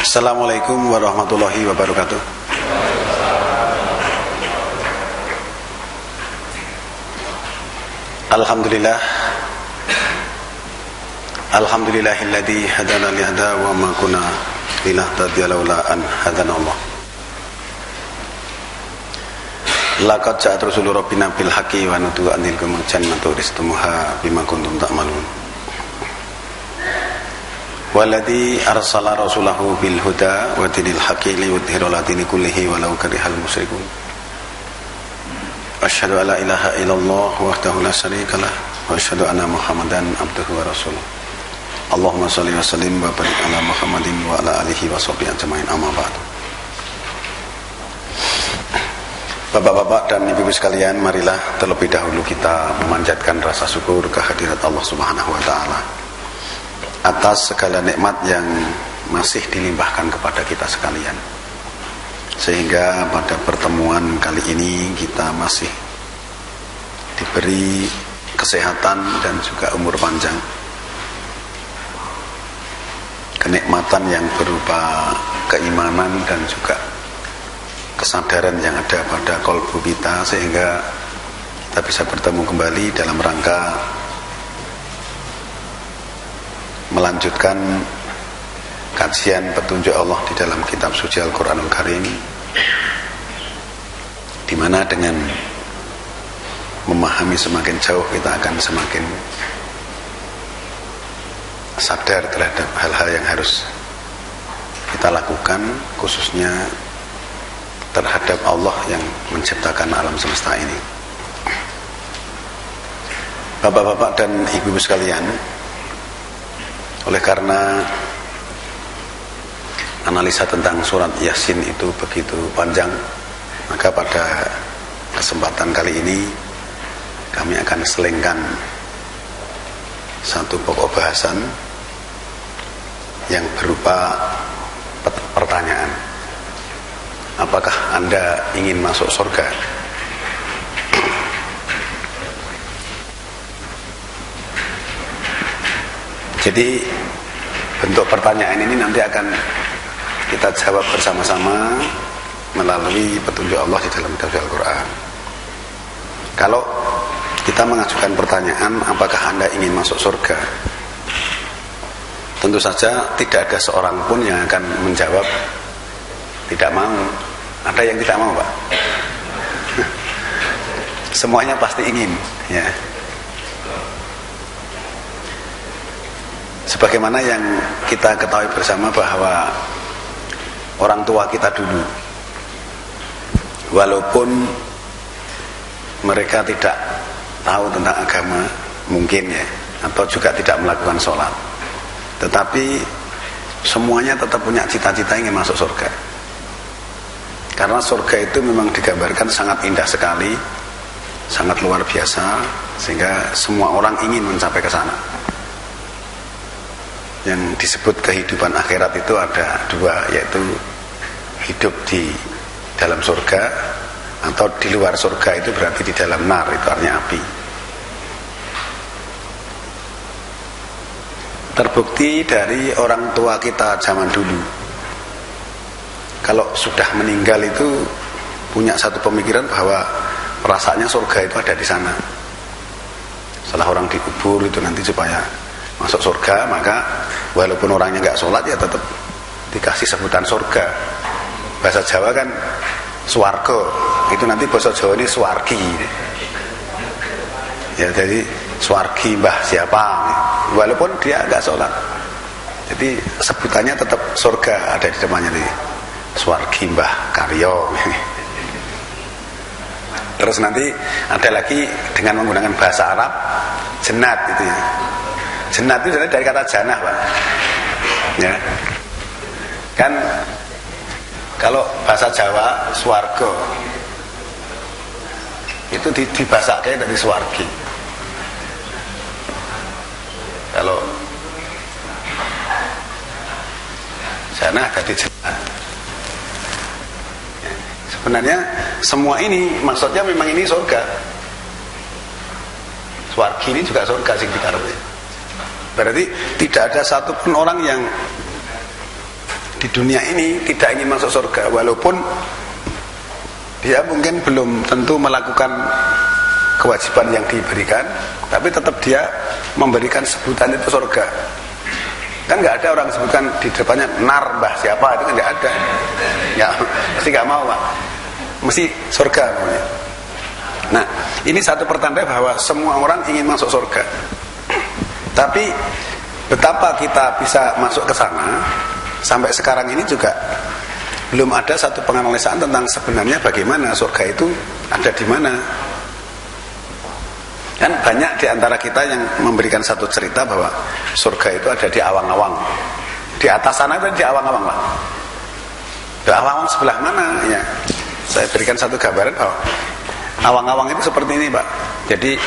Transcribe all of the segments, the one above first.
Assalamualaikum warahmatullahi wabarakatuh. Alhamdulillah. Alhamdulillahilladzi hadana li hada wa ma kunna linahtadiya laula an hadana Allah. Laqad ja'at rusulu rabbina bil haqqi wa nutu anil jannatu ristumuha bima kuntum ta'malun. Walladzi arsala rasulahu bil huda wa dinil haqqi liyudhhira 'ala dini kullihi walau karihal musyrikun. Asyhadu an la ilaha illallah wahdahu la syarika lah wa asyhadu anna Muhammadan abduhu wa rasuluh. Allahumma shalli wa sallim wa barik ala Muhammadin wa ala alihi wa sahbihi ajmain, amma ba'du. Bapak-bapak dan ibu-ibu sekalian, marilah terlebih dahulu kita memanjatkan rasa syukur kehadirat Allah Subhanahu wa taala atas segala nikmat yang masih dilimpahkan kepada kita sekalian, sehingga pada pertemuan kali ini kita masih diberi kesehatan dan juga umur panjang, kenikmatan yang berupa keimanan dan juga kesadaran yang ada pada kalbu kita, sehingga kita bisa bertemu kembali dalam rangka melanjutkan kajian petunjuk Allah di dalam kitab suci Al-Quranul Karim, di mana dengan memahami semakin jauh kita akan semakin sadar terhadap hal-hal yang harus kita lakukan, khususnya terhadap Allah yang menciptakan alam semesta ini. Bapak-bapak dan ibu-ibu sekalian, oleh karena analisa tentang surat Yasin itu begitu panjang, maka pada kesempatan kali ini kami akan selengkan satu pokok bahasan yang berupa pertanyaan. Apakah Anda ingin masuk surga? Jadi bentuk pertanyaan ini nanti akan kita jawab bersama-sama melalui petunjuk Allah di dalam kitab Al-Quran. Kalau kita mengajukan pertanyaan, apakah Anda ingin masuk surga? Tentu saja tidak ada seorang pun yang akan menjawab tidak mau. Ada yang tidak mau, Pak? Semuanya pasti ingin, ya. Sebagaimana yang kita ketahui bersama bahwa orang tua kita dulu, walaupun mereka tidak tahu tentang agama, mungkin ya, atau juga tidak melakukan sholat, tetapi semuanya tetap punya cita-cita ingin masuk surga. Karena surga itu memang digambarkan sangat indah sekali, sangat luar biasa, sehingga semua orang ingin mencapai ke sana. Yang disebut kehidupan akhirat itu ada dua, yaitu hidup di dalam surga atau di luar surga, itu berarti di dalam nar, itu artinya api. Terbukti dari orang tua kita zaman dulu, kalau sudah meninggal itu punya satu pemikiran bahwa perasaannya surga itu ada di sana. Setelah orang dikubur itu nanti supaya masuk surga, maka walaupun orangnya nggak sholat ya tetap dikasih sebutan surga. Bahasa Jawa kan swarga, itu nanti bahasa Jawa ini swargi. Ya, jadi swargi mbah siapa, walaupun dia nggak sholat, jadi sebutannya tetap surga ada di depannya nih, swargi mbah Karyo. Terus nanti ada lagi dengan menggunakan bahasa Arab, jannat itu ya. Jannat itu dari kata janah, Pak. Ya. Kan kalau bahasa Jawa swarga itu dibasaknya dari swargi. Kalau janah jadi jannat. Sebenarnya semua ini maksudnya memang ini surga. Swargi ini juga surga sing dikarepke. Berarti tidak ada satupun orang yang di dunia ini tidak ingin masuk surga, walaupun dia mungkin belum tentu melakukan kewajiban yang diberikan, tapi tetap dia memberikan sebutan itu surga. Kan nggak ada orang sebutkan di depannya nar mbah siapa, itu kan nggak ada. Ya, mesti nggak mau Pak, mesti surga namanya. Nah, ini satu pertanda bahwa semua orang ingin masuk surga. Tapi betapa kita bisa masuk ke sana, sampai sekarang ini juga belum ada satu penganalisaan tentang sebenarnya bagaimana surga itu ada di mana. Kan banyak di antara kita yang memberikan satu cerita bahwa surga itu ada di awang-awang. Di atas sana itu di awang-awang Pak. Di awang-awang sebelah mana? Ya, saya berikan satu gambaran bahwa awang-awang itu seperti ini Pak. Jadi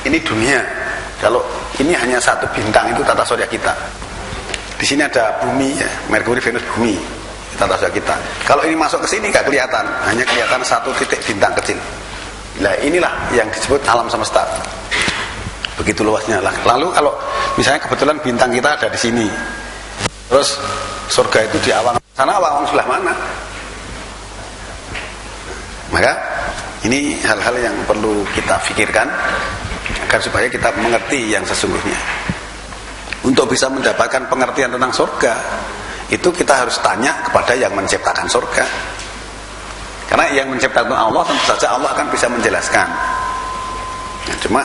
ini dunia. Kalau ini hanya satu bintang itu tata surya kita. Di sini ada bumi ya, Merkuri, Venus, bumi, tata surya kita. Kalau ini masuk ke sini nggak kelihatan, hanya kelihatan satu titik bintang kecil. Nah inilah yang disebut alam semesta. Begitu luasnya lah. Lalu kalau misalnya kebetulan bintang kita ada di sini, terus surga itu di awang sana, awang sebelah mana? Maka ini hal-hal yang perlu kita pikirkan agar supaya kita mengerti yang sesungguhnya. Untuk bisa mendapatkan pengertian tentang surga, itu kita harus tanya kepada yang menciptakan surga. Karena yang menciptakan Allah, tentu saja Allah akan bisa menjelaskan. Nah, cuma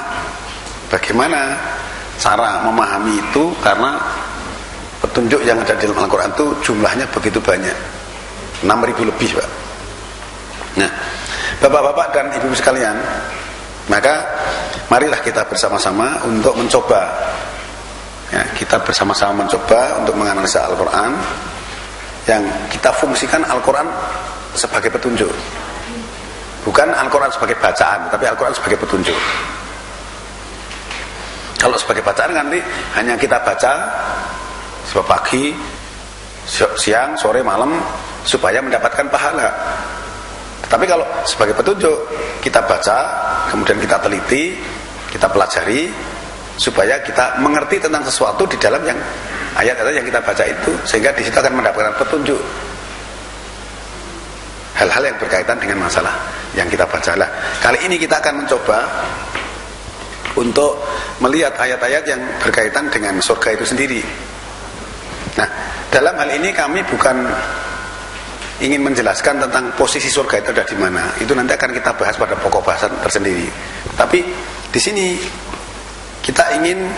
bagaimana cara memahami itu, karena petunjuk yang ada di dalam Al-Quran itu jumlahnya begitu banyak, 6.000 lebih Pak. Nah, bapak-bapak dan ibu-ibu sekalian, maka marilah kita bersama-sama untuk mencoba ya, kita bersama-sama mencoba untuk menganalisa Al-Quran, yang kita fungsikan Al-Quran sebagai petunjuk, bukan Al-Quran sebagai bacaan, tapi Al-Quran sebagai petunjuk. Kalau sebagai bacaan kan nanti hanya kita baca sebab pagi, siang, sore, malam supaya mendapatkan pahala. Tapi kalau sebagai petunjuk, kita baca, kemudian kita teliti, kita pelajari, supaya kita mengerti tentang sesuatu di dalam yang ayat-ayat yang kita baca itu, sehingga di situ akan mendapatkan petunjuk hal-hal yang berkaitan dengan masalah yang kita baca. Lah, kali ini kita akan mencoba untuk melihat ayat-ayat yang berkaitan dengan surga itu sendiri. Nah, dalam hal ini kami bukan ingin menjelaskan tentang posisi surga itu ada di mana. Itu nanti akan kita bahas pada pokok bahasan tersendiri. Tapi di sini kita ingin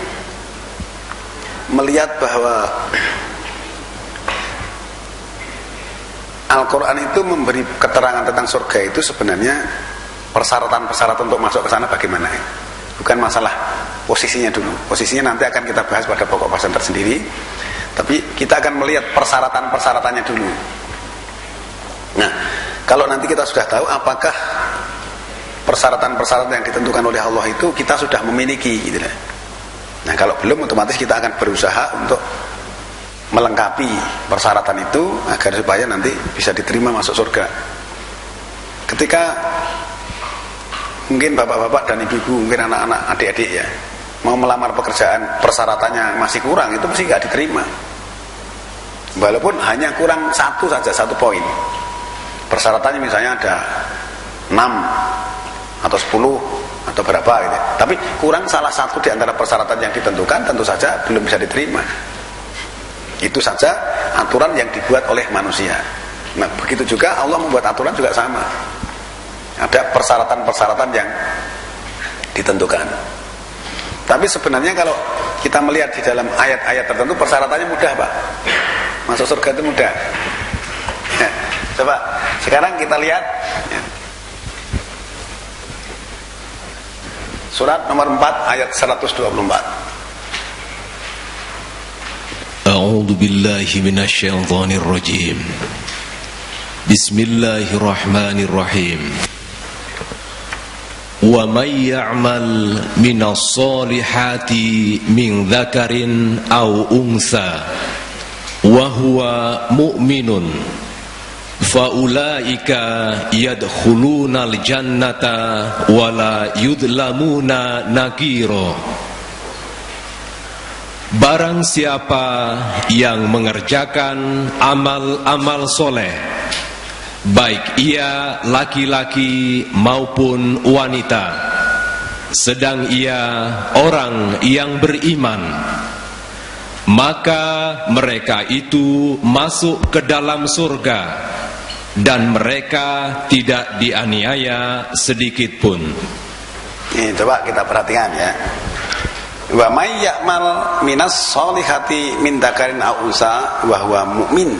melihat bahwa Al-Quran itu memberi keterangan tentang surga itu sebenarnya persyaratan-persyaratan untuk masuk ke sana bagaimana. Bukan masalah posisinya dulu. Posisinya nanti akan kita bahas pada pokok bahasan tersendiri. Tapi kita akan melihat persyaratan-persyaratannya dulu. Nah, kalau nanti kita sudah tahu apakah persyaratan-persyaratan yang ditentukan oleh Allah itu kita sudah memiliki gitu. Nah, kalau belum, otomatis kita akan berusaha untuk melengkapi persyaratan itu agar supaya nanti bisa diterima masuk surga. Ketika mungkin bapak-bapak dan ibu-ibu, mungkin anak-anak, adik-adik ya, mau melamar pekerjaan, persyaratannya masih kurang, itu mesti nggak diterima. Walaupun hanya kurang satu saja, satu poin. Persyaratannya misalnya ada 6 atau 10 atau berapa gitu. Tapi kurang salah satu di antara persyaratan yang ditentukan, tentu saja belum bisa diterima. Itu saja aturan yang dibuat oleh manusia. Nah, begitu juga Allah membuat aturan juga sama. Ada persyaratan-persyaratan yang ditentukan. Tapi sebenarnya kalau kita melihat di dalam ayat-ayat tertentu, persyaratannya mudah Pak. Masuk surga itu mudah. Ya, coba sekarang kita lihat ya. Surat nomor 4 ayat 124. A'udzu billahi minasyaitonir rajim. Bismillahirrahmanirrahim. Wa may ya'mal minas solihati min dzakarin aw unsa wa huwa mu'minun fa ulaika yadkhulunal jannata wa la yudlamuna nakira. Barang siapa yang mengerjakan amal-amal soleh, baik ia laki-laki maupun wanita, sedang ia orang yang beriman, maka mereka itu masuk ke dalam surga dan mereka tidak dianiaya sedikit pun. Ini coba kita perhatikan ya. Wa may ya'mal minas solihati min dzakarin aw unsa wa huwa mu'min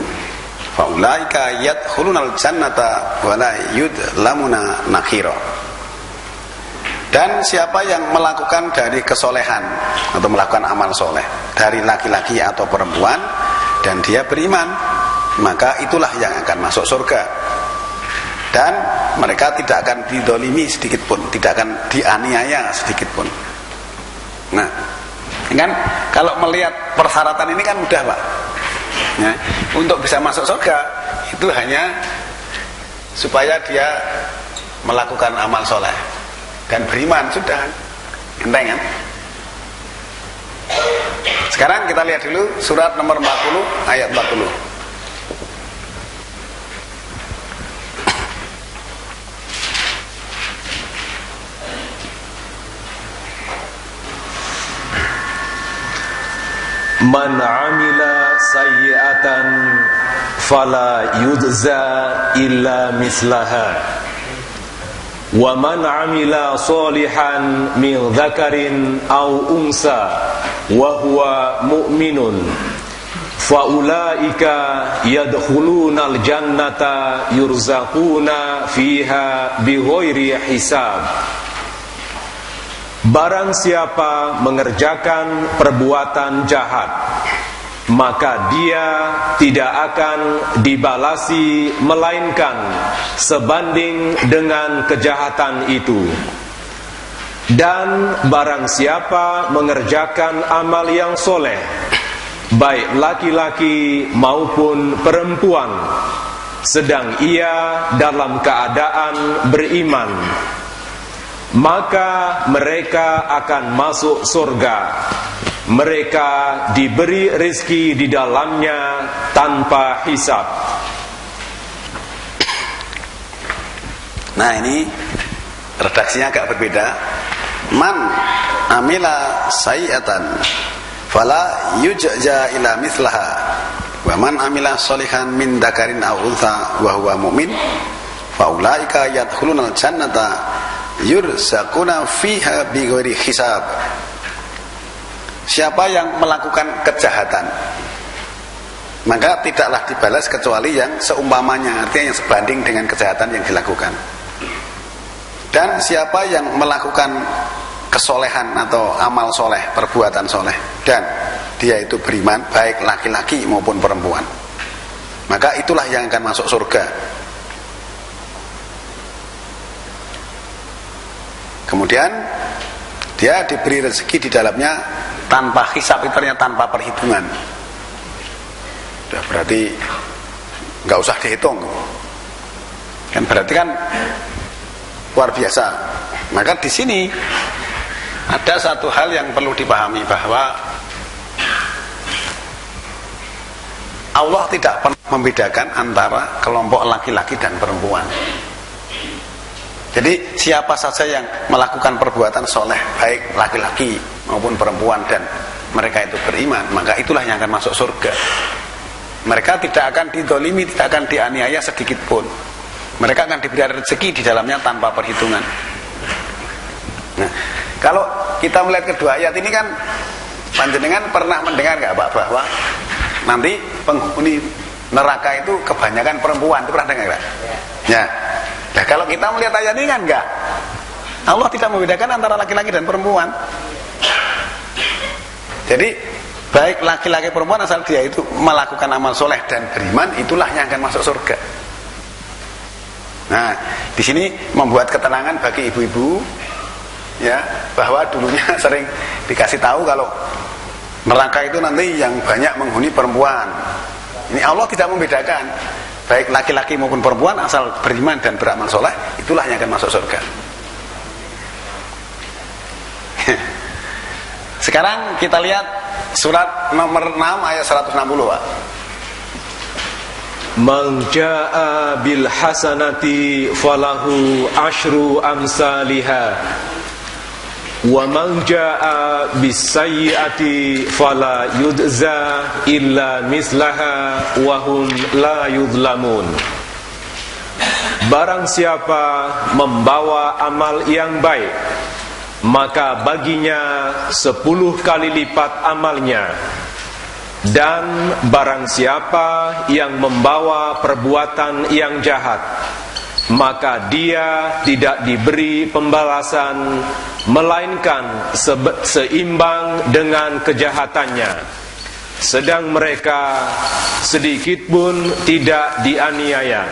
fa ulaika yadkhulunal jannata wa la yudlamuna nakhira. Dan siapa yang melakukan dari kesolehan atau melakukan amal soleh dari laki-laki atau perempuan dan dia beriman, maka itulah yang akan masuk surga. Dan mereka tidak akan didolimi sedikit pun, tidak akan dianiaya sedikit pun. Nah, kan kalau melihat persyaratan ini kan mudah, Pak. Ya, untuk bisa masuk surga itu hanya supaya dia melakukan amal soleh dan beriman, sudah enteng kan? Sekarang kita lihat dulu surat nomor 40 ayat 40. Man amila sayyi'atan fala yujza illa mislaha wa man amila solihan min dzakarin aw unsa wa huwa mu'minun fa ulaika yadkhulunal jannata yurzaquna fiha bighairi hisab. Barang siapa mengerjakan perbuatan jahat, maka dia tidak akan dibalasi melainkan sebanding dengan kejahatan itu. Dan barang siapa mengerjakan amal yang soleh, baik laki-laki maupun perempuan, sedang ia dalam keadaan beriman, maka mereka akan masuk surga. Mereka diberi rezeki di dalamnya tanpa hisab. Nah, ini redaksinya agak berbeda. Man amila sayyi'atan fala yujza ila mithlaha wa man amila sholihan min dzakarin aw untha wa huwa mu'min fa ulaika yadkhulunal jannata yurzaquna fiha bighairi hisab. Siapa yang melakukan kejahatan, maka tidaklah dibalas kecuali yang seumpamanya, artinya yang sebanding dengan kejahatan yang dilakukan. Dan siapa yang melakukan kesolehan atau amal soleh, perbuatan soleh, dan dia itu beriman, baik laki-laki maupun perempuan, maka itulah yang akan masuk surga. Kemudian dia diberi rezeki di dalamnya tanpa hisab, itu ternyata tanpa perhitungan. Sudah berarti nggak usah dihitung, kan berarti kan luar biasa. Maka di sini ada satu hal yang perlu dipahami, bahwa Allah tidak pernah membedakan antara kelompok laki-laki dan perempuan. Jadi siapa saja yang melakukan perbuatan soleh, baik laki-laki maupun perempuan, dan mereka itu beriman, maka itulah yang akan masuk surga. Mereka tidak akan didolimi, tidak akan dianiaya sedikit pun. Mereka akan diberi rezeki di dalamnya tanpa perhitungan. Nah, kalau kita melihat kedua ayat ini kan, panjenengan pernah mendengar nggak, Pak, bahwa nanti penghuni neraka itu kebanyakan perempuan? Itu pernah dengar nggak? Ya. Nah, kalau kita melihat ayat ini kan enggak. Allah tidak membedakan antara laki-laki dan perempuan. Jadi baik laki-laki perempuan, asal dia itu melakukan amal soleh dan beriman, itulah yang akan masuk surga. Nah, di sini membuat ketenangan bagi ibu-ibu, ya, bahwa dulunya sering dikasih tahu kalau neraka itu nanti yang banyak menghuni perempuan. Ini Allah tidak membedakan, baik laki-laki maupun perempuan, asal beriman dan beramal soleh, itulah yang akan masuk surga. Sekarang kita lihat Surat nomor 6 ayat 160, Pak. Man jaa bil hasanati falahu asyru amsalihha wa man jaa bis sayyiati fala yujza illa mislaha wa hum la yuzlamun. Barang siapa membawa amal yang baik, maka baginya 10 kali lipat amalnya. Dan barang siapa yang membawa perbuatan yang jahat, maka dia tidak diberi pembalasan melainkan seimbang dengan kejahatannya. Sedang mereka sedikit pun tidak dianiaya.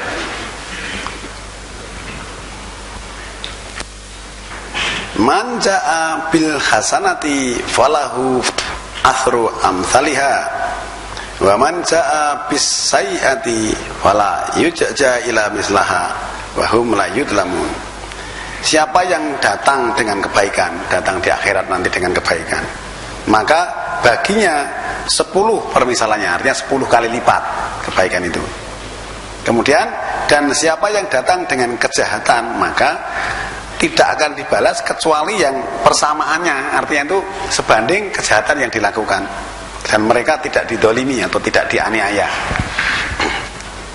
Man jaa bil hasanati falahu athru amsalihha wa man jaa bis sayyiati fala yujza ila mislaha wa hum la yudlamun. Siapa yang datang dengan kebaikan, datang di akhirat nanti dengan kebaikan, maka baginya 10 permisalannya, artinya 10 kali lipat kebaikan itu. Kemudian, dan siapa yang datang dengan kejahatan, maka tidak akan dibalas kecuali yang persamaannya, artinya itu sebanding kejahatan yang dilakukan, dan mereka tidak didolimi atau tidak dianiaya.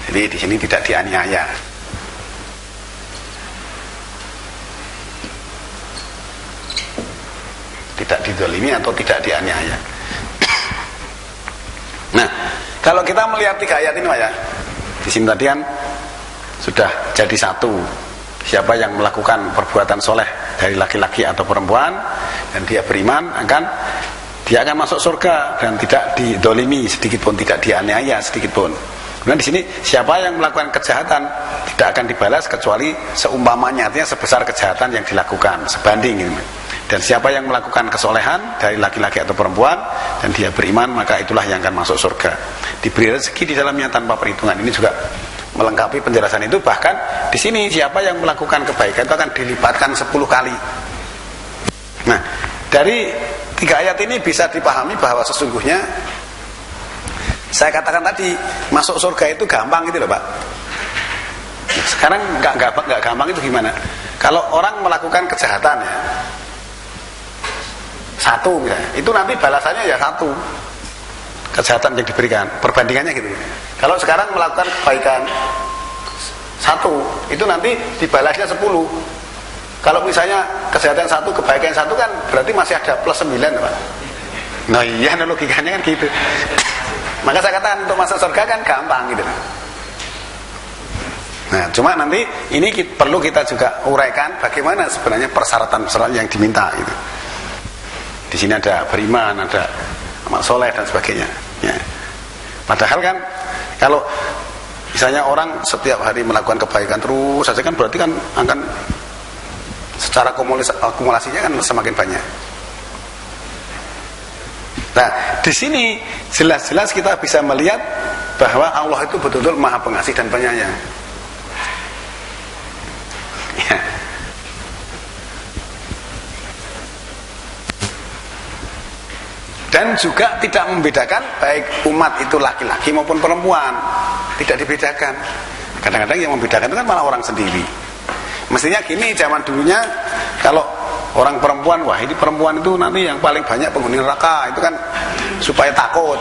Jadi di sini tidak dianiaya. Tidak didolimi atau tidak dianiaya. Nah, kalau kita melihat 3 ayat ini, Pak, ya, di sini tadi kan sudah jadi satu. Siapa yang melakukan perbuatan soleh dari laki-laki atau perempuan dan dia beriman, dia akan masuk surga dan tidak didolimi sedikit pun, tidak dianiaya sedikit pun. Kemudian di sini siapa yang melakukan kejahatan tidak akan dibalas kecuali seumpamanya, artinya sebesar kejahatan yang dilakukan, sebanding gitu. Dan siapa yang melakukan kesolehan dari laki-laki atau perempuan dan dia beriman, maka itulah yang akan masuk surga. Diberi rezeki di dalamnya tanpa perhitungan. Ini juga melengkapi penjelasan itu. Bahkan di sini siapa yang melakukan kebaikan itu akan dilipatkan 10 kali. Nah, dari 3 ayat ini bisa dipahami bahwa sesungguhnya saya katakan tadi masuk surga itu gampang gitu loh, Pak. Sekarang nggak gampang itu gimana? Kalau orang melakukan kejahatan ya, 1 misalnya, itu nanti balasannya ya 1 kejahatan yang diberikan, perbandingannya gitu. Kalau sekarang melakukan kebaikan 1, itu nanti dibalasnya 10. Kalau misalnya kejahatan 1, kebaikan 1 kan berarti masih ada plus 9, Pak. Nah iya, logikanya kan gitu. Maka saya katakan untuk masuk surga kan gampang gitu. Nah, cuma nanti ini perlu kita juga uraikan bagaimana sebenarnya persyaratan-persyaratan yang diminta gitu. Di sini ada beriman, ada amal soleh dan sebagainya. Ya. Padahal kan kalau misalnya orang setiap hari melakukan kebaikan terus saja kan berarti kan akan secara akumulasinya kan semakin banyak. Nah, di sini jelas-jelas kita bisa melihat bahwa Allah itu betul-betul Maha Pengasih dan Penyayang. Ya. Dan juga tidak membedakan baik umat itu laki-laki maupun perempuan, tidak dibedakan. Kadang-kadang yang membedakan itu kan malah orang sendiri. Mestinya gini, zaman dulunya kalau orang perempuan, wah ini perempuan itu nanti yang paling banyak penghuni neraka, itu kan supaya takut.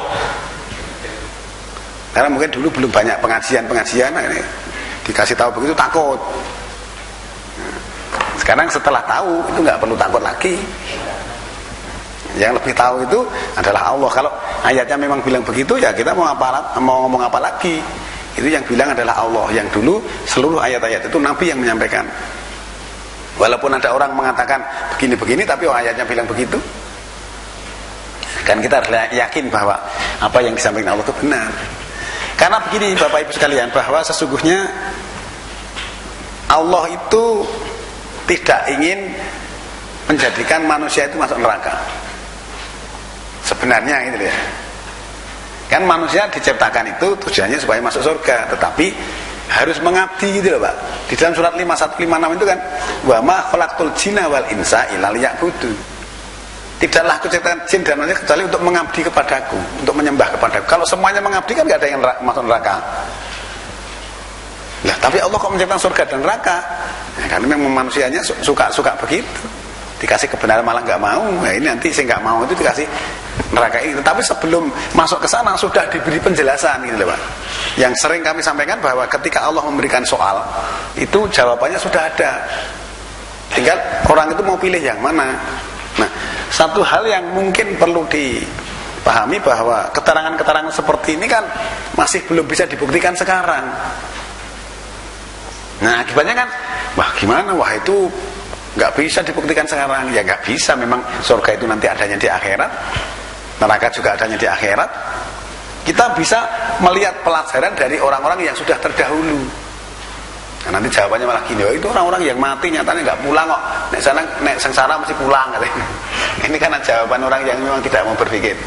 Karena mungkin dulu belum banyak pengajian-pengajian, ini dikasih tahu begitu takut. Sekarang setelah tahu itu nggak perlu takut lagi. Yang lebih tahu itu adalah Allah. Kalau ayatnya memang bilang begitu, ya kita mau ngomong apa lagi? Itu yang bilang adalah Allah. Yang dulu seluruh ayat-ayat itu Nabi yang menyampaikan. Walaupun ada orang mengatakan begini-begini, tapi ayatnya bilang begitu. Dan kita harus yakin bahwa apa yang disampaikan Allah itu benar. Karena begini Bapak Ibu sekalian, bahwa sesungguhnya Allah itu tidak ingin menjadikan manusia itu masuk neraka. Sebenarnya gitu ya. Kan manusia diciptakan itu tujuannya supaya masuk surga, tetapi harus mengabdi gitu loh, Pak. Di dalam surat 5156 itu kan wa ma khalaqtul jinna wal insa illa liya'budun. tidaklah aku ciptakan jin dan manusia kecuali untuk mengabdi kepadaku, untuk menyembah kepadaku. Kalau semuanya mengabdi kan nggak ada yang masuk neraka. Lah, tapi Allah kok menciptakan surga dan neraka? Ya, karena memang manusianya suka begitu. Dikasih kebenaran malah nggak mau. Nah, ini nanti saya nggak mau itu dikasih neraka ini. Tapi sebelum masuk ke sana sudah diberi penjelasan gitu loh, Pak. Yang sering kami sampaikan bahwa ketika Allah memberikan soal, itu jawabannya sudah ada. Tinggal orang itu mau pilih yang mana. Nah, satu hal yang mungkin perlu dipahami bahwa keterangan-keterangan seperti ini kan masih belum bisa dibuktikan sekarang. Nah, akibatnya kan, wah gimana, wah itu nggak bisa dibuktikan sekarang. Ya nggak bisa, memang surga itu nanti adanya di akhirat, neraka juga adanya di akhirat. Kita bisa melihat pelajaran dari orang-orang yang sudah terdahulu. Nah, nanti jawabannya malah gini, oh itu orang-orang yang mati nyatanya nggak pulang kok, nek sengsara mesti pulang katanya. Ini kan jawaban orang yang memang tidak mau berpikir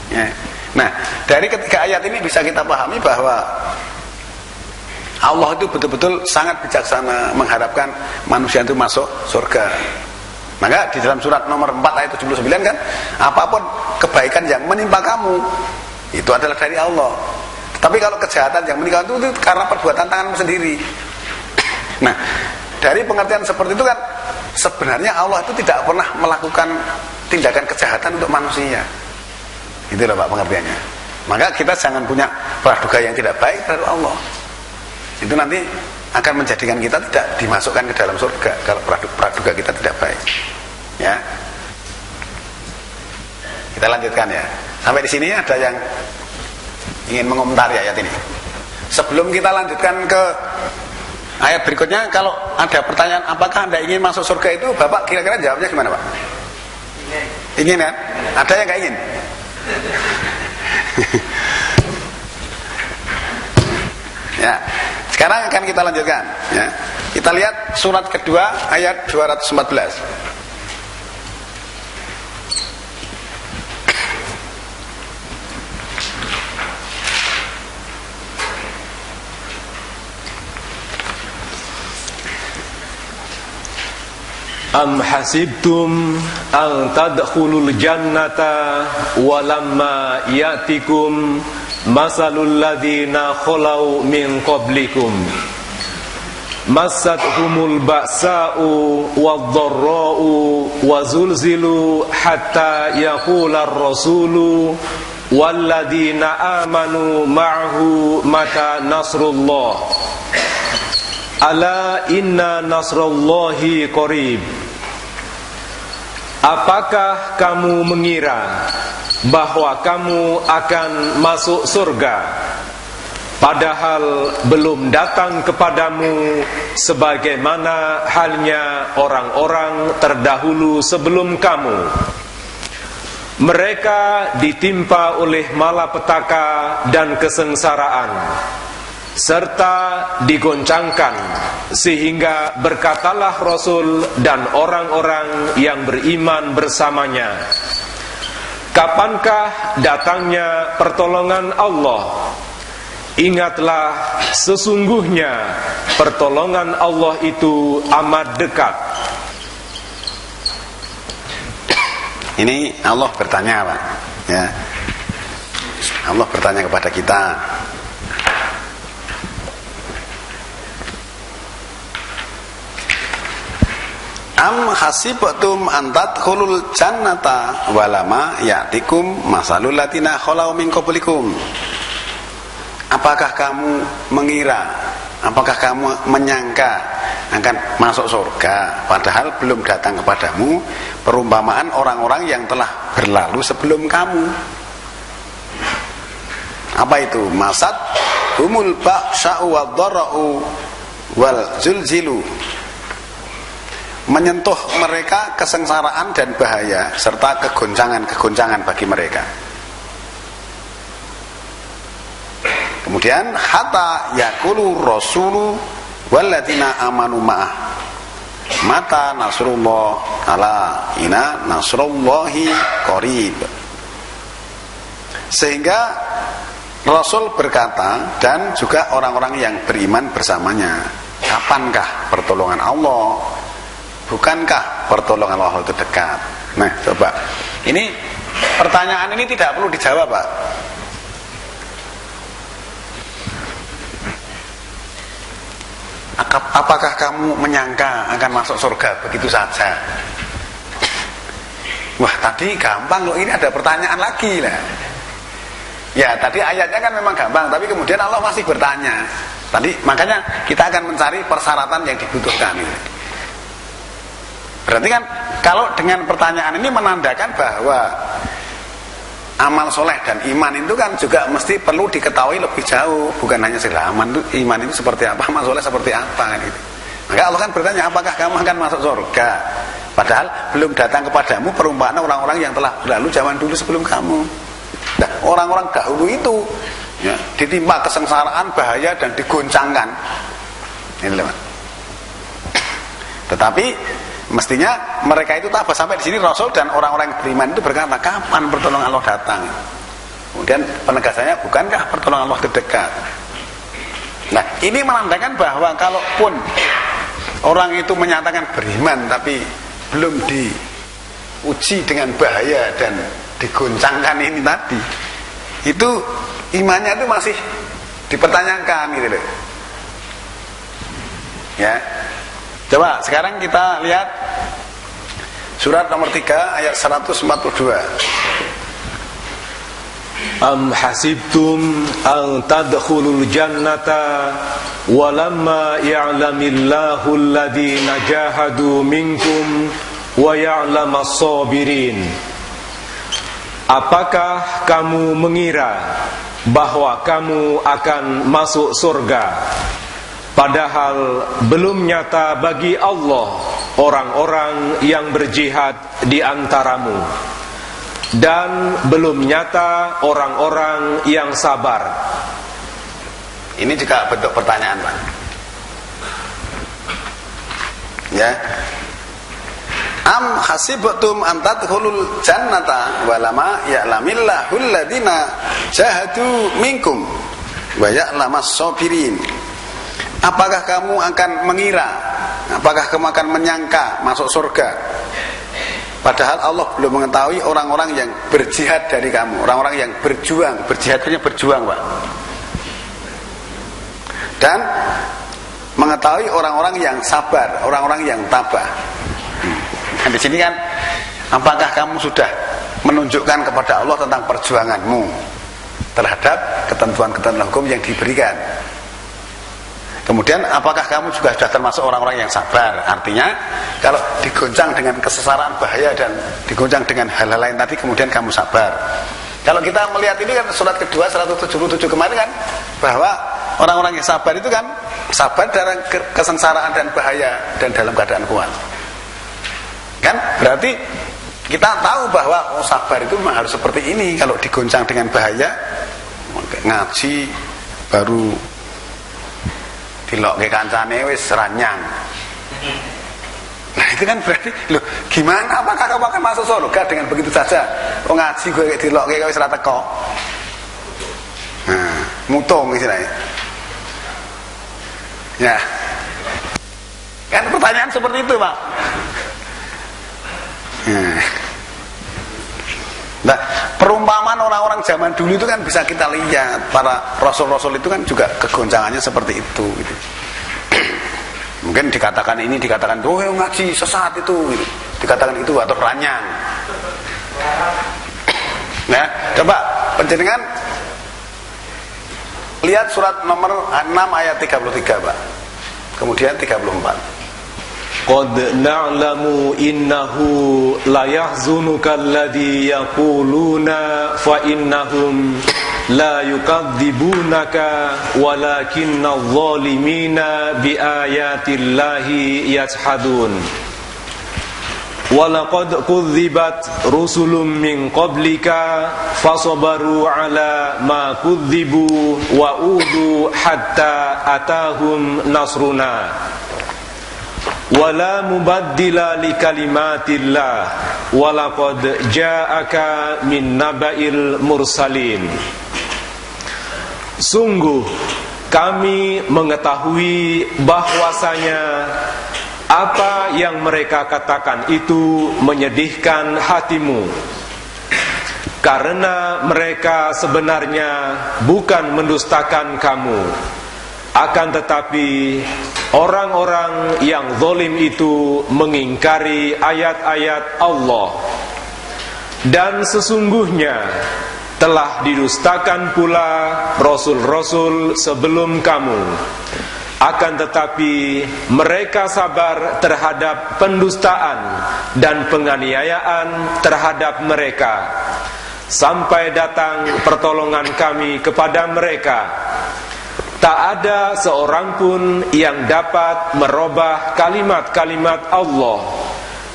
ya. Nah, dari ketiga ayat ini bisa kita pahami bahwa Allah itu betul-betul sangat bijaksana mengharapkan manusia itu masuk surga. Maka di dalam surat nomor 4 ayat 79 kan, apapun kebaikan yang menimpa kamu itu adalah dari Allah. Tapi kalau kejahatan yang menimpa itu karena perbuatan tanganmu sendiri. Nah, dari pengertian seperti itu kan sebenarnya Allah itu tidak pernah melakukan tindakan kejahatan untuk manusia. Itu loh Pak pengertiannya. Maka kita jangan punya praduga yang tidak baik terhadap Allah. Itu nanti akan menjadikan kita tidak dimasukkan ke dalam surga kalau praduga kita tidak baik. Ya. Kita lanjutkan ya. Sampai di sini ada yang ingin mengomentari ayat ini. Sebelum kita lanjutkan ke ayat berikutnya, kalau ada pertanyaan apakah Anda ingin masuk surga itu, Bapak kira-kira jawabnya gimana Pak? Ingin kan? Ada yang nggak ingin? Ya. Sekarang akan kita lanjutkan ya. Kita lihat surat kedua ayat 214. Am hasibtum an tadkhulul jannata walamma ya'tikum masalul ladzina khalau min qablikum massathumul ba'sa'u wadh-dharra'u wazulzilu hatta yaqular rasulu walladzina amanu ma'ahu mata nasrullah ala inna nasrallahi qarib. Apakah kamu mengira bahwa kamu akan masuk surga padahal belum datang kepadamu sebagaimana halnya orang-orang terdahulu sebelum kamu? Mereka ditimpa oleh malapetaka dan kesengsaraan serta digoncangkan, sehingga berkatalah Rasul dan orang-orang yang beriman bersamanya, kapankah datangnya pertolongan Allah? Ingatlah, sesungguhnya pertolongan Allah itu amat dekat. Ini Allah bertanya Pak ya. Allah bertanya kepada kita, am hasibtum an tadkhulul jannata walama ya'tikum masalul latina khalau min qablikum. Apakah kamu mengira, apakah kamu menyangka akan masuk surga padahal belum datang kepadamu perumpamaan orang-orang yang telah berlalu sebelum kamu? Apa itu? Masat humul ba'sa'u wadh-dharra'u wal zulzilu, menyentuh mereka kesengsaraan dan bahaya serta kegoncangan bagi mereka. Kemudian hatta yaqulu rasulu walladzina amanu ma'ah mata nasrullah ala inna nasrullahi qarib. Sehingga Rasul berkata dan juga orang-orang yang beriman bersamanya, kapankah pertolongan Allah? Bukankah pertolongan Allah itu dekat? Nah, coba Ini pertanyaan ini tidak perlu dijawab, Pak. Apakah kamu menyangka akan masuk surga begitu saja? Wah, tadi gampang loh, ini ada pertanyaan lagi lah. Ya, tadi ayatnya kan memang gampang, tapi kemudian Allah masih bertanya. Tadi makanya kita akan mencari persyaratan yang dibutuhkan ini. Berarti kan kalau dengan pertanyaan ini menandakan bahwa amal soleh dan iman itu kan juga mesti perlu diketahui lebih jauh. Bukan hanya sekedar iman itu seperti apa, amal soleh seperti apa kan gitu. Maka Allah kan bertanya, apakah kamu akan masuk surga? Padahal belum datang kepadamu perumpamaan orang-orang yang telah berlalu zaman dulu sebelum kamu. Nah, orang-orang dahulu itu ya, ditimpa kesengsaraan, bahaya dan digoncangkan. Ini loh. Tetapi mestinya mereka itu tabah. Sampai di sini Rasul dan orang-orang yang beriman itu berkata, kapan pertolongan Allah datang? Kemudian penegasannya, bukankah pertolongan Allah terdekat? Nah, ini menandakan bahwa kalaupun orang itu menyatakan beriman tapi belum diuji dengan bahaya dan digoncangkan ini tadi, itu imannya itu masih dipertanyakan gitu loh. Ya. Coba sekarang kita lihat surat nomor 3 ayat 142. Am hasibtum an tadkhulul jannata walamma ya'lamillahu alladhina jahadu minkum wa ya'lamas sabirin. Apakah kamu mengira bahwa kamu akan masuk surga, padahal belum nyata bagi Allah orang-orang yang berjihad di antaramu, dan belum nyata orang-orang yang sabar? Ini juga bentuk pertanyaan, Pak. Ya. Am hasibtum an tadkhulul jannata walama ya'lamillahu alladziina jahadu minkum wa ya'lamas sabirin. Apakah kamu akan mengira, apakah kamu akan menyangka masuk surga, padahal Allah belum mengetahui orang-orang yang berjihad dari kamu, orang-orang yang berjuang. Berjihadnya berjuang, Pak. Dan mengetahui orang-orang yang sabar, orang-orang yang tabah. Nah, di sini kan, apakah kamu sudah menunjukkan kepada Allah tentang perjuanganmu terhadap ketentuan-ketentuan hukum yang diberikan? Kemudian apakah kamu juga sudah termasuk orang-orang yang sabar? Artinya kalau digoncang dengan kesesaran, bahaya, dan digoncang dengan hal-hal lain tadi, kemudian kamu sabar. Kalau kita melihat ini kan surat kedua 177 kemarin kan, bahwa orang-orang yang sabar itu kan sabar dalam kesengsaraan dan bahaya dan dalam keadaan kuat. Kan berarti kita tahu bahwa sabar itu memang harus seperti ini. Kalau digoncang dengan bahaya, ngaji baru dilok ke kancane wis ranyang. Nah itu kan berarti, loh gimana, apakah kamu akan masuk surga dengan begitu saja? Oh ngaji gue dilok ke wis ra teko. Nah, mutung istilahnya. Ya. Kan pertanyaan seperti itu, Pak. Nah, perumpamaan orang-orang zaman dulu itu kan bisa kita lihat. Para rasul-rasul itu kan juga kegoncangannya seperti itu gitu. Mungkin dikatakan ini, dikatakan oh ngaji sesat itu gitu. Dikatakan itu atau ranyang. Nah, coba panjenengan lihat surat nomor 6 ayat 33, Pak. Kemudian 34. Qad na'lamu innahu la yahzunuka alladhi yaquluna fa innahum la yukadzibunaka walakinna adh-dhalimina bi ayatillahi yajhadun. Walaqad kudzibat rusulun min qablika fasabaru ala ma kudzibu wa udu hatta atahum nasruna. Wala mubaddila li kalimatillah walaqad ja'aka min naba'il mursalin. Sungguh kami mengetahui bahwasanya apa yang mereka katakan itu menyedihkan hatimu, karena mereka sebenarnya bukan mendustakan kamu, akan tetapi orang-orang yang zalim itu mengingkari ayat-ayat Allah. Dan sesungguhnya telah didustakan pula rasul-rasul sebelum kamu, akan tetapi mereka sabar terhadap pendustaan dan penganiayaan terhadap mereka sampai datang pertolongan kami kepada mereka. Tak ada seorang pun yang dapat merubah kalimat-kalimat Allah.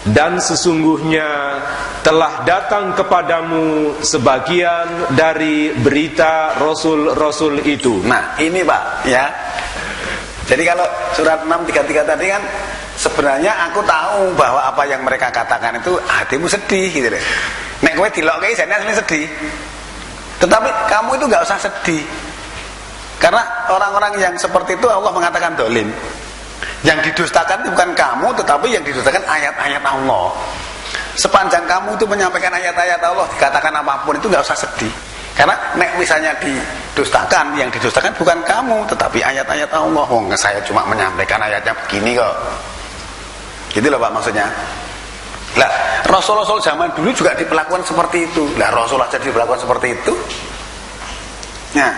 Dan sesungguhnya telah datang kepadamu sebagian dari berita Rasul-Rasul itu. Nah ini Pak ya, jadi kalau surat 6:33 tadi kan sebenarnya aku tahu bahwa apa yang mereka katakan itu hatimu sedih gitu deh. Nek kowe dilokke jane asline sedih. Tetapi kamu itu gak usah sedih. Karena orang-orang yang seperti itu Allah mengatakan dolim. Yang didustakan itu bukan kamu, tetapi yang didustakan ayat-ayat Allah. Sepanjang kamu itu menyampaikan ayat-ayat Allah, dikatakan apapun itu gak usah sedih. Karena nek misalnya didustakan, yang didustakan bukan kamu, tetapi ayat-ayat Allah. Wong saya cuma menyampaikan ayatnya begini kok. Gitu loh Pak maksudnya. Lah Rasul-Rasul zaman dulu juga diperlakukan seperti itu. Lah Rasul aja diperlakukan seperti itu. Nah,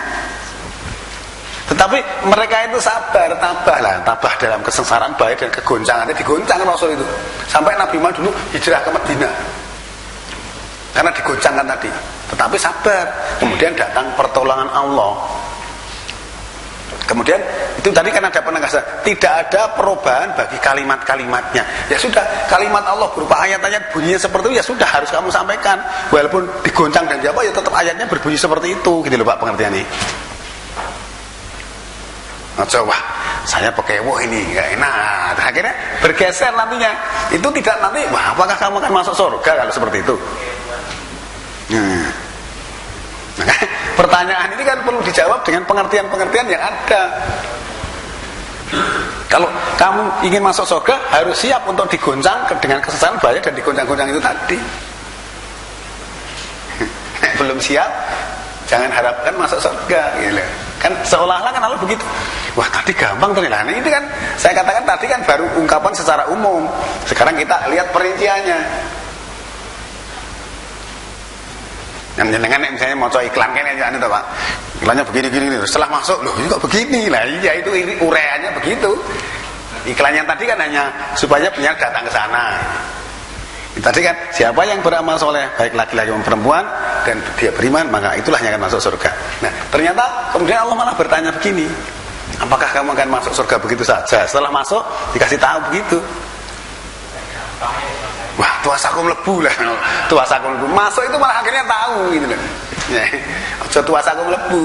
tetapi mereka itu sabar, tabah dalam kesengsaraan bahaya dan kegoncangannya, digoncang Rasul itu. Sampai Nabi Muhammad dulu hijrah ke Madinah karena digoncangkan tadi. Tetapi sabar, kemudian datang pertolongan Allah. Kemudian itu tadi kan ada penegasan, tidak ada perubahan bagi kalimat-kalimatnya. Ya sudah, kalimat Allah berupa ayat-ayat bunyinya seperti itu, ya sudah harus kamu sampaikan. Walaupun digoncang dan diapa, ya tetap ayatnya berbunyi seperti itu. Gitu loh Pak pengertiannya. Coba saya pakai wah ini nggak enak, akhirnya bergeser nantinya. Itu tidak nanti, wah apakah kamu akan masuk surga kalau seperti itu? Pertanyaan ini kan perlu dijawab dengan pengertian-pengertian yang ada. Kalau kamu ingin masuk surga, harus siap untuk digoncang dengan kesesaran bahaya dan digoncang-goncang itu tadi. Belum siap, jangan harapkan masuk surga, gitu. Kan seolah-olah kan Allah begitu. Wah tadi gampang ternyata. Nah, ini kan saya katakan tadi kan baru ungkapan secara umum. Sekarang kita lihat perinciannya. Yang jenengan misalnya mau coba iklan kan ya itu Pak. Iklannya begini-gini. Setelah masuk loh ini kok begini. Lah iya itu ureanya begitu. Iklannya tadi kan hanya supaya penyiar datang ke sana. Tadi kan siapa yang beramal soleh baik laki-laki maupun perempuan dan dia beriman, maka itulah yang akan masuk surga. Nah ternyata kemudian Allah malah bertanya begini, apakah kamu akan masuk surga begitu saja? Setelah masuk dikasih tahu begitu. Wah tuasaku mlebu lah, tuasaku mlebu. Masuk itu malah akhirnya tahu gitu loh. Ya, aja tuasaku mlebu.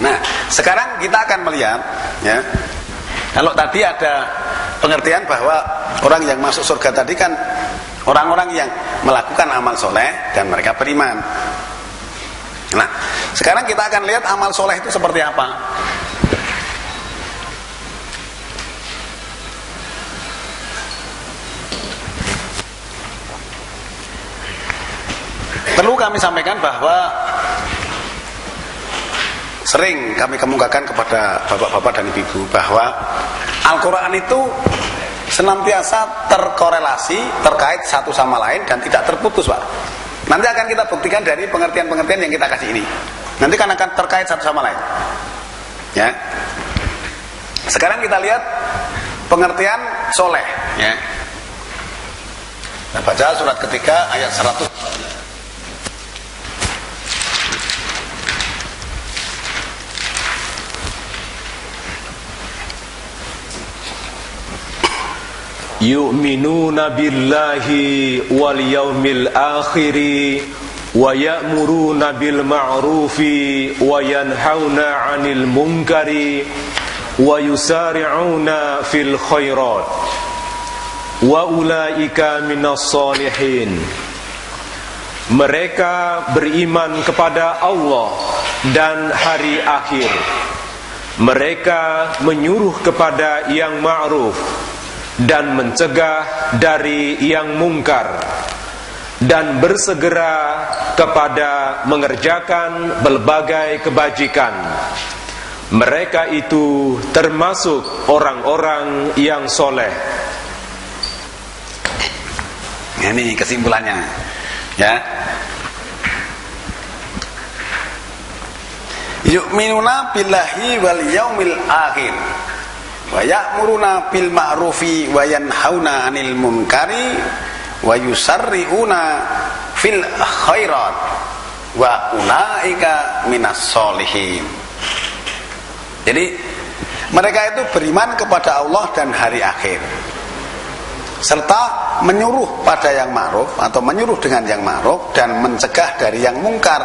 Nah sekarang kita akan melihat ya. Kalau tadi ada pengertian bahwa orang yang masuk surga tadi kan orang-orang yang melakukan amal soleh dan mereka beriman. Nah, sekarang kita akan lihat amal soleh itu seperti apa. Perlu kami sampaikan bahwa sering kami kemukakan kepada bapak-bapak dan ibu-ibu bahwa Al-Quran itu senantiasa terkorelasi, terkait satu sama lain dan tidak terputus Pak. Nanti akan kita buktikan dari pengertian-pengertian yang kita kasih ini. Nanti kan akan terkait satu sama lain. Ya. Sekarang kita lihat pengertian soleh. Ya. Kita baca surat ketiga ayat 100. yu'minuna billahi wal yawmil akhiri wa ya'muruna bil ma'rufi wa yanhauna 'anil munkari wa yusari'una fil khairat wa ulaika minas solihin. Mereka beriman kepada Allah dan hari akhir. Mereka menyuruh kepada yang ma'ruf dan mencegah dari yang mungkar, dan bersegera kepada mengerjakan berbagai kebajikan. Mereka itu termasuk orang-orang yang soleh. Ini kesimpulannya, ya. Yu'minuna billahi wal yaumil akhir wa ya'muruna bil ma'rufi wa yanhauna 'anil munkari wa yusarri'una fil khairat wa ulaika minas sholihin. Jadi mereka itu beriman kepada Allah dan hari akhir, serta menyuruh pada yang ma'ruf atau menyuruh dengan yang ma'ruf, dan mencegah dari yang mungkar,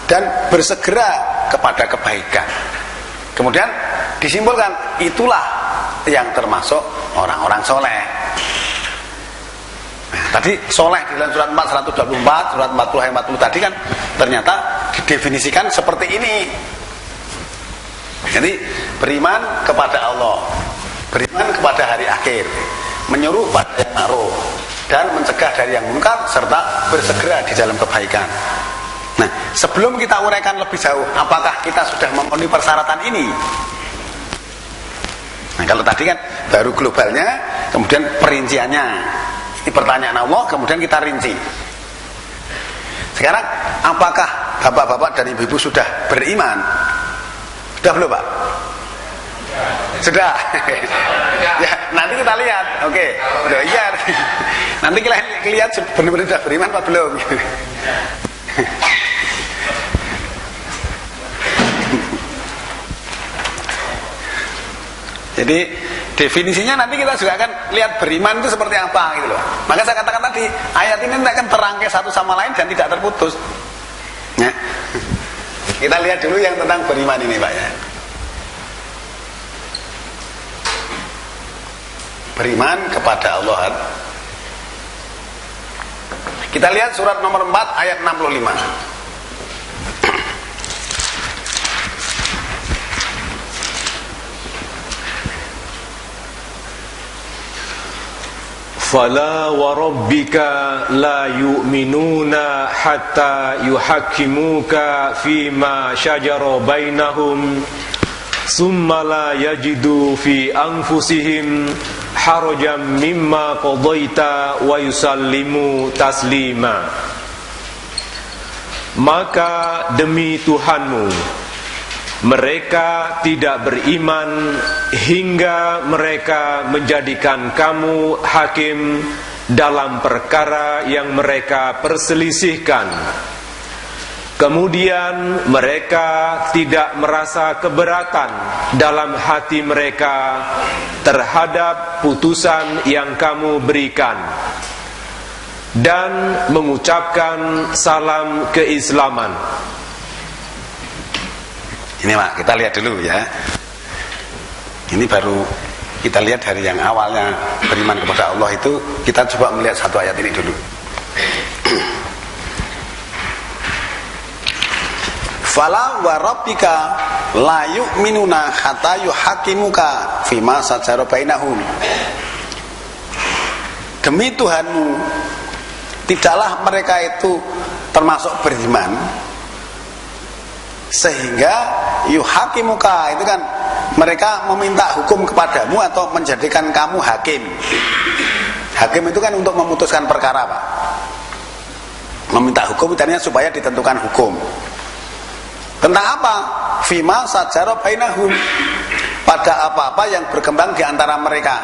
dan bersegera kepada kebaikan. Kemudian disimpulkan, itulah yang termasuk orang-orang soleh. Nah, tadi soleh di dalam surat 4 124, surat 40 ayat 40 tadi kan ternyata didefinisikan seperti ini. Jadi beriman kepada Allah, beriman kepada hari akhir, menyuruh pada yang ma'ruf, dan mencegah dari yang munkar, serta bersegera di dalam kebaikan. Nah, sebelum kita uraikan lebih jauh, apakah kita sudah memenuhi persyaratan ini? Nah, kalau tadi kan baru globalnya, kemudian perinciannya. Ini pertanyaan Allah, kemudian kita rinci. Sekarang, apakah bapak-bapak dan ibu-ibu sudah beriman? Sudah belum, Pak? Sudah. Ya, nanti kita lihat. Oke. Udah, iya. Nanti kita lihat benar-benar sudah beriman apa belum. Jadi definisinya nanti kita juga akan lihat beriman itu seperti apa gitu loh. Maka saya katakan tadi, ayat ini akan terangkai satu sama lain dan tidak terputus. Ya. Kita lihat dulu yang tentang beriman ini, Pak, ya. Beriman kepada Allah. Kita lihat surat nomor 4 ayat 65. Fala wa rabbika la yu'minuna hatta yuhakkimuka fima syajara bainahum summa la yajidu fi anfusihim harajan mimma qadaita wa yusallimu taslima. Maka demi Tuhanmu, mereka tidak beriman hingga mereka menjadikan kamu hakim dalam perkara yang mereka perselisihkan. Kemudian mereka tidak merasa keberatan dalam hati mereka terhadap putusan yang kamu berikan, dan mengucapkan salam keislaman. Ini, Pak, kita lihat dulu ya. Ini baru kita lihat dari yang awalnya beriman kepada Allah itu, kita coba melihat satu ayat ini dulu. Fala wa rabbika la yu'minuna hatta yuhakimuka fima sajara bainahum. Demi Tuhanmu, tidaklah mereka itu termasuk beriman sehingga yuhakimuka, itu kan mereka meminta hukum kepadamu atau menjadikan kamu hakim. Hakim itu kan untuk memutuskan perkara, Pak. Meminta hukum artinya supaya ditentukan hukum. Tentang apa? Fima sajara bainahum, pada apa-apa yang berkembang di antara mereka.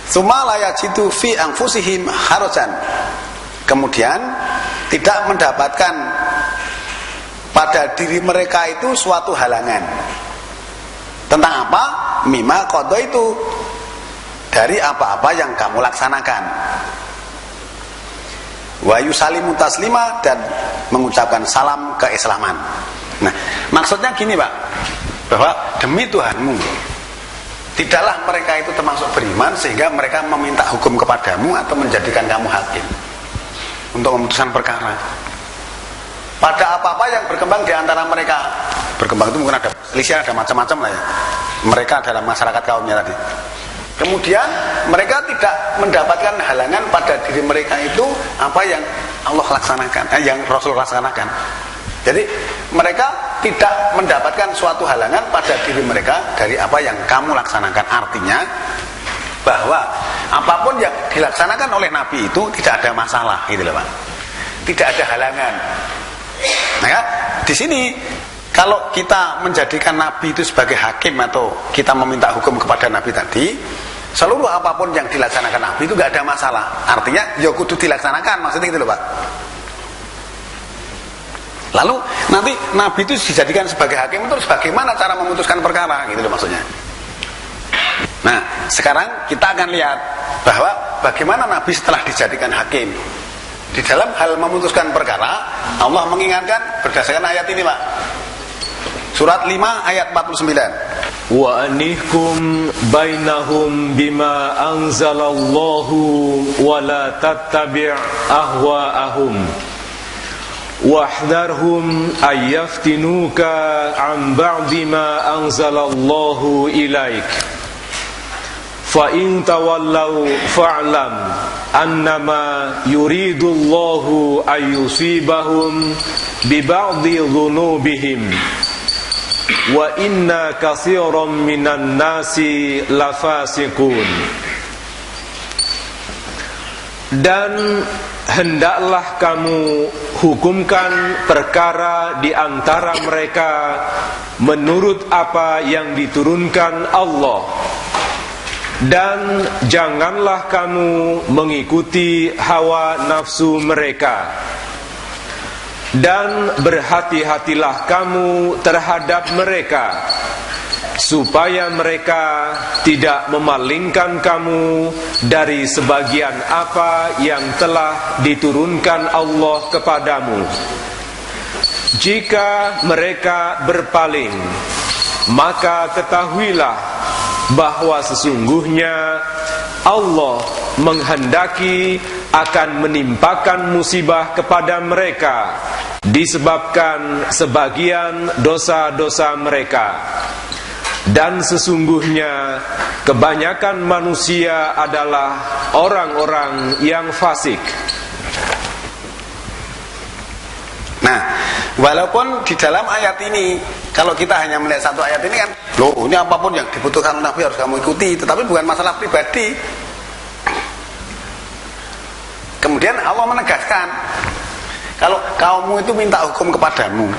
Tsumma la yajidu fi anfusihim harajan. Kemudian tidak mendapatkan pada diri mereka itu suatu halangan. Tentang apa? Mimma qada itu, dari apa-apa yang kamu laksanakan. Wa yusallimu taslima, dan mengucapkan salam keislaman. Nah, maksudnya gini, Pak, bahwa demi Tuhanmu, tidaklah mereka itu termasuk beriman sehingga mereka meminta hukum kepadamu atau menjadikan kamu hakim untuk memutuskan perkara. Pada apa-apa yang berkembang di antara mereka. Berkembang itu mungkin ada selisih, ada macam-macam lah ya. Mereka dalam masyarakat kaumnya tadi. Kemudian mereka tidak mendapatkan halangan pada diri mereka itu apa yang Allah laksanakan, yang Rasul laksanakan. Jadi mereka tidak mendapatkan suatu halangan pada diri mereka dari apa yang kamu laksanakan. Artinya bahwa apapun yang dilaksanakan oleh Nabi itu tidak ada masalah, gitu loh Pak. Tidak ada halangan. Nah, di sini kalau kita menjadikan Nabi itu sebagai hakim atau kita meminta hukum kepada Nabi tadi, seluruh apapun yang dilaksanakan Nabi itu gak ada masalah. Artinya ya kudu dilaksanakan, maksudnya gitu loh Pak. Lalu nanti Nabi itu dijadikan sebagai hakim, terus bagaimana cara memutuskan perkara, gitu loh maksudnya. Nah, sekarang kita akan lihat bahwa bagaimana Nabi setelah dijadikan hakim. Di dalam hal memutuskan perkara, Allah mengingatkan berdasarkan ayat ini Pak. Surat 5 ayat 49. Wa anihkum bainahum bima anzalallahu wa la tattabi' ahwa'ahum wahdharhum ayyaftinuka an ba'di ma anzalallahu ilaik fa in tawallaw fa'lam annama yuridullahu ayyusibahum bi ba'di dhunubihim wa inna katsiran minan nasi lafasiqun. Dan hendaklah kamu hukumkan perkara di antara mereka menurut apa yang diturunkan Allah, dan janganlah kamu mengikuti hawa nafsu mereka. Dan berhati-hatilah kamu terhadap mereka, supaya mereka tidak memalingkan kamu dari sebagian apa yang telah diturunkan Allah kepadamu. Jika mereka berpaling, maka ketahuilah bahwa sesungguhnya Allah menghendaki akan menimpakan musibah kepada mereka disebabkan sebagian dosa-dosa mereka. Dan sesungguhnya kebanyakan manusia adalah orang-orang yang fasik. Nah, walaupun di dalam ayat ini, kalau kita hanya melihat satu ayat ini kan, loh ini apapun yang dibutuhkan Nabi harus kamu ikuti, tetapi bukan masalah pribadi. Kemudian Allah menegaskan, kalau kaummu itu minta hukum kepadamu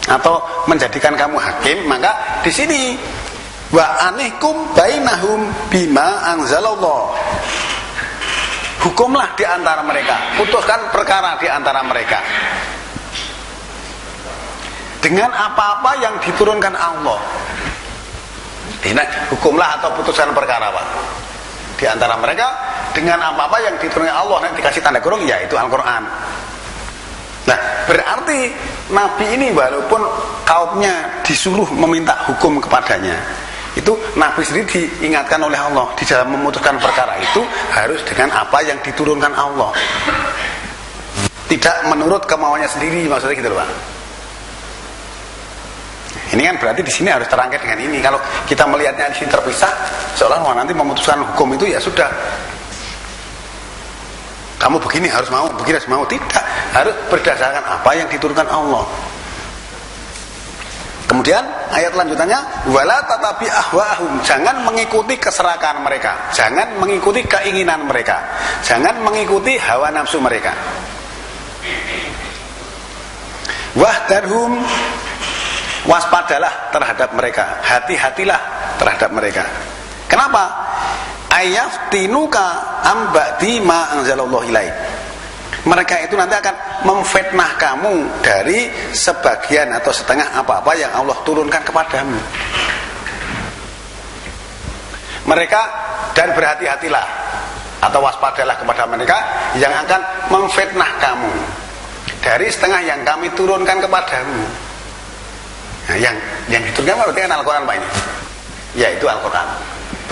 atau menjadikan kamu hakim, maka di sini wa anihkum bainahum bima anzalallah. Hukumlah di antara mereka, putuskan perkara di antara mereka dengan apa-apa yang diturunkan Allah. Nah, hukumlah atau putuskan perkara Pak di antara mereka dengan apa-apa yang diturunkan Allah. Nanti dikasih tanda kurung, ya itu Al-Quran. Nah, berarti Nabi ini walaupun kaumnya disuruh meminta hukum kepadanya, itu Nabi sendiri diingatkan oleh Allah di dalam memutuskan perkara itu harus dengan apa yang diturunkan Allah, tidak menurut kemauannya sendiri, maksudnya gitu loh Pak. Ini kan berarti di sini harus terangkat dengan ini. Kalau kita melihatnya di sini terpisah, seolah-olah nanti memutuskan hukum itu ya sudah, kamu begini harus mau, begini harus mau. Tidak, harus berdasarkan apa yang diturunkan Allah. Kemudian ayat lanjutannya, wala tatabi ahwa'ahum, jangan mengikuti keserakan mereka, jangan mengikuti keinginan mereka, jangan mengikuti hawa nafsu mereka. Wahdarhum, waspadalah terhadap mereka, hati-hatilah terhadap mereka. Kenapa? Ayaftinuka amba'di ma anzalallahu ilaik. Mereka itu nanti akan memfitnah kamu dari sebagian atau setengah apa-apa yang Allah turunkan kepadamu. Mereka, dan berhati-hatilah atau waspadalah kepada mereka yang akan memfitnah kamu dari setengah yang kami turunkan kepadamu. Nah, yang diturunkan berarti kan Al-Quran Pak ini, yaitu Al-Quran.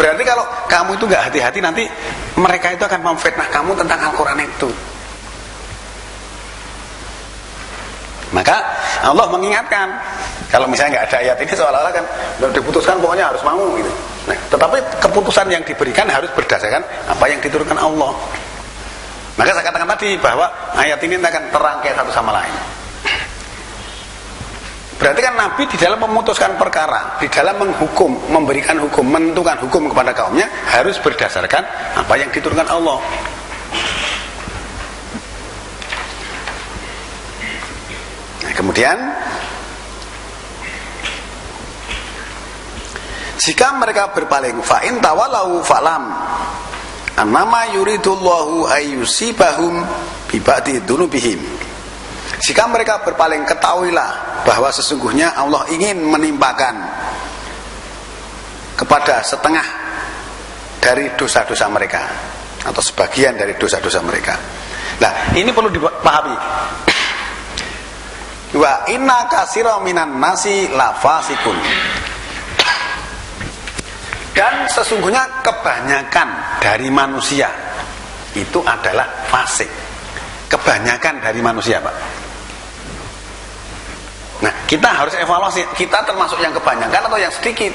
Berarti kalau kamu itu gak hati-hati, nanti mereka itu akan memfitnah kamu tentang Al-Quran itu. Maka Allah mengingatkan, kalau misalnya gak ada ayat ini seolah-olah kan udah diputuskan pokoknya harus mau gitu. Nah, tetapi keputusan yang diberikan harus berdasarkan apa yang diturunkan Allah. Maka saya katakan tadi bahwa ayat ini akan terangkai satu sama lain. Berarti kan Nabi di dalam memutuskan perkara, di dalam menghukum, memberikan hukum, menentukan hukum kepada kaumnya harus berdasarkan apa yang diturunkan Allah. Nah, kemudian jika mereka berpaling, fa in tawalau falam annama yuridullahu ayyusibahum bi ba'di dzunubihim. Jika mereka berpaling, ketahuilah bahwa sesungguhnya Allah ingin menimpakan kepada setengah dari dosa-dosa mereka atau sebagian dari dosa-dosa mereka. Nah, ini perlu dipahami. Wa inna katsira minan nasi lafasikun. Dan sesungguhnya kebanyakan dari manusia itu adalah fasik. Kebanyakan dari manusia, Pak. Nah, kita harus evaluasi, kita termasuk yang kebanyakan atau yang sedikit.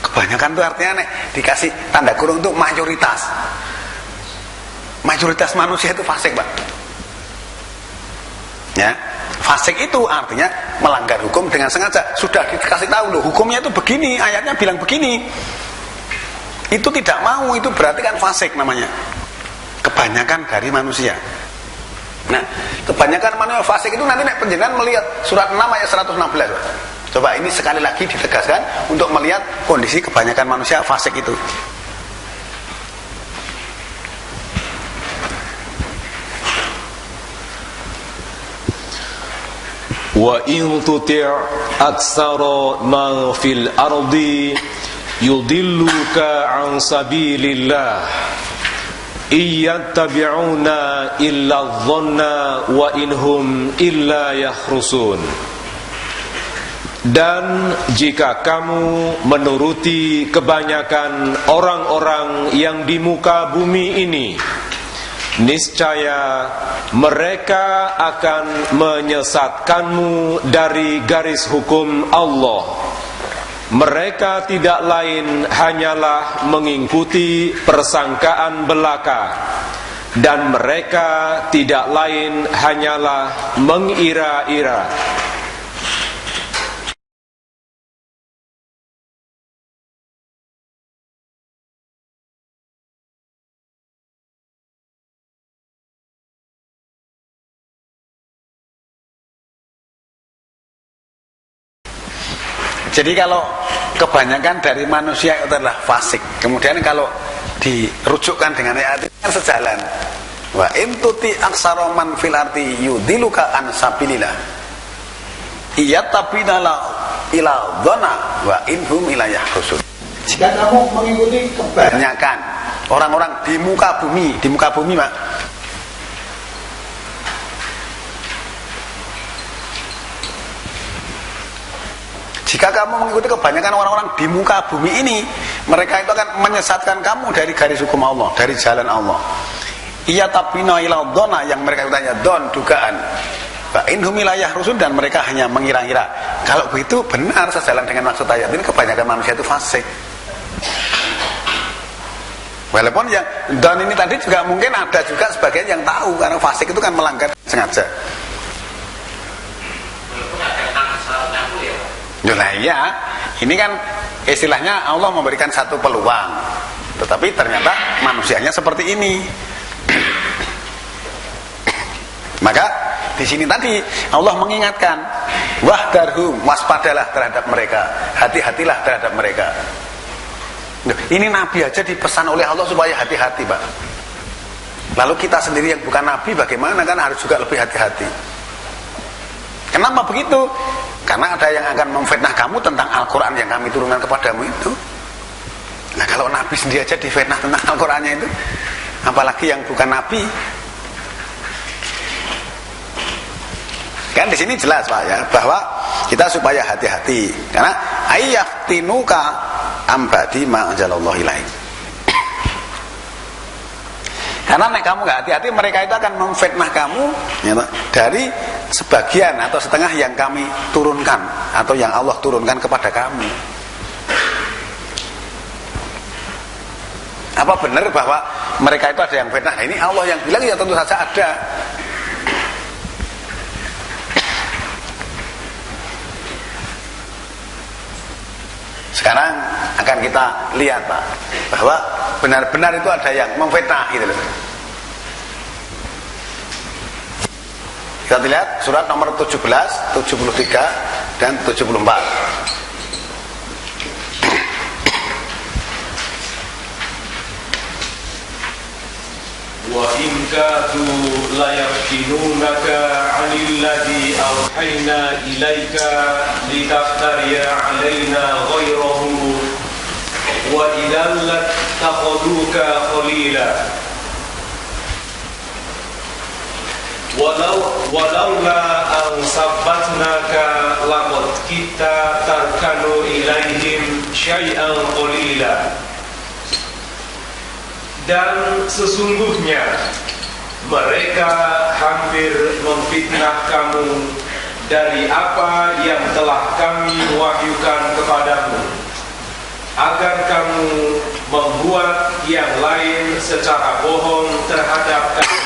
Kebanyakan itu artinya dikasih tanda kurung itu mayoritas. Mayoritas manusia itu fasik, Pak. Ya, fasik itu artinya melanggar hukum dengan sengaja. Sudah dikasih tahu loh, hukumnya itu begini, ayatnya bilang begini. Itu tidak mau, itu berarti kan fasik namanya. Kebanyakan dari manusia. Nah, kebanyakan manusia fasik itu nanti penjenengan melihat surat 6 ayat 116. Coba ini sekali lagi ditegaskan untuk melihat kondisi kebanyakan manusia fasik itu. Wa in tuti' aktsara man fil ardi yudilluka an sabilillah iyattabi'una illa dhanna wa inhum illa yakhrusun. Dan jika kamu menuruti kebanyakan orang-orang yang di muka bumi ini, niscaya mereka akan menyesatkanmu dari garis hukum Allah. Mereka tidak lain hanyalah mengikuti persangkaan belaka, dan mereka tidak lain hanyalah mengira-ira. Jadi kalau kebanyakan dari manusia itu adalah fasik, kemudian kalau dirujukkan dengan ayat ini kan sejalan. Wa in tuti aksara man fil ardi yudiluka an sabilillah iyatabina ila dhana wa inhum ila yahrusun. Jika kamu mengikuti kebanyakan orang-orang di muka bumi, Pak. Jika kamu mengikuti kebanyakan orang-orang di muka bumi ini, mereka itu akan menyesatkan kamu dari garis hukum Allah, dari jalan Allah. Iya tabina ila dhona, yang mereka tanya don, dugaan. Fa inhum ila yahrusun, dan mereka hanya mengira-ngira. Kalau begitu benar sejalan dengan maksud ayat ini, kebanyakan manusia itu fasik. Walaupun yang don ini tadi juga mungkin ada juga sebagian yang tahu, karena fasik itu kan melanggar sengaja. Nah iya, ini kan istilahnya Allah memberikan satu peluang, tetapi ternyata manusianya seperti ini. Maka di sini tadi Allah mengingatkan, wahdarhum, waspadalah terhadap mereka, hati-hatilah terhadap mereka. Ini Nabi aja dipesan oleh Allah supaya hati-hati, Pak. Lalu kita sendiri yang bukan Nabi bagaimana, kan harus juga lebih hati-hati. Kenapa begitu? Karena ada yang akan memfitnah kamu tentang Al-Quran yang kami turunkan kepadamu itu. Nah, kalau Nabi sendiri aja difitnah tentang Al-Qurannya itu, apalagi yang bukan Nabi. Kan di sini jelas, Pak, ya, bahwa kita supaya hati-hati. Karena ayyaftinuka ambadi ma'anzalallahu ilaik. Karena nek kamu gak hati-hati, mereka itu akan memfitnah kamu, ya, dari sebagian atau setengah yang kami turunkan atau yang Allah turunkan kepada kamu. Apa benar bahwa mereka itu ada yang fitnah? Ini Allah yang bilang, ya tentu saja ada. Sekarang akan kita lihat, Pak, bahwa benar-benar itu ada yang memfitnah gitu loh. Kita lihat surat nomor 17, 73 dan 74. Wa in kadu la yaftinunaka 'anil ladzi awhayna ilaika litaftariya 'alaina ghayrahu wa idzal latakhuduka khalila walaula an sabbatnaka laqad kita tarkanu ilaihim syai'an qalila. Dan sesungguhnya mereka hampir memfitnah kamu dari apa yang telah kami wahyukan kepadamu, agar kamu membuat yang lain secara bohong terhadap kami.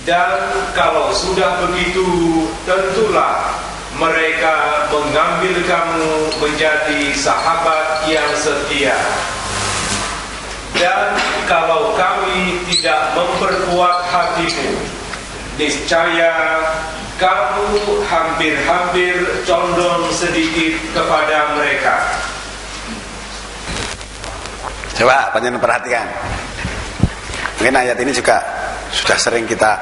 Dan kalau sudah begitu, tentulah mereka mengambil kamu menjadi sahabat yang setia. Dan kalau kami tidak memperkuat hatimu, niscaya kamu hampir-hampir condong sedikit kepada mereka. Coba panjenengan perhatikan. Mungkin ayat ini juga sudah sering kita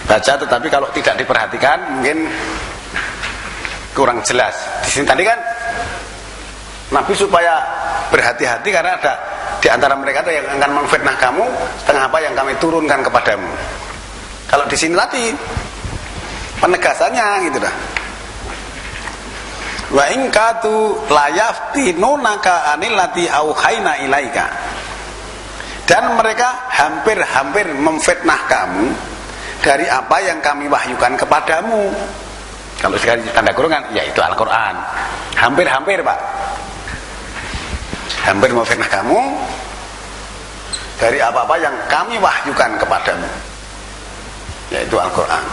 baca, tetapi kalau tidak diperhatikan mungkin kurang jelas. Di sini tadi kan Nabi supaya berhati-hati karena ada di antara mereka itu yang akan memfitnah kamu setengah apa yang kami turunkan kepadamu. Kalau di sini tadi penegasannya gitu dah. Wa in katu la yaftinunaka anil lati auhayna ilaika. Dan mereka hampir-hampir memfitnah kamu dari apa yang kami wahyukan kepadamu. Kalau sekali tanda kurungan, yaitu Al-Quran. Hampir-hampir, Pak. Hampir memfitnah kamu dari apa-apa yang kami wahyukan kepadamu, yaitu Al-Quran.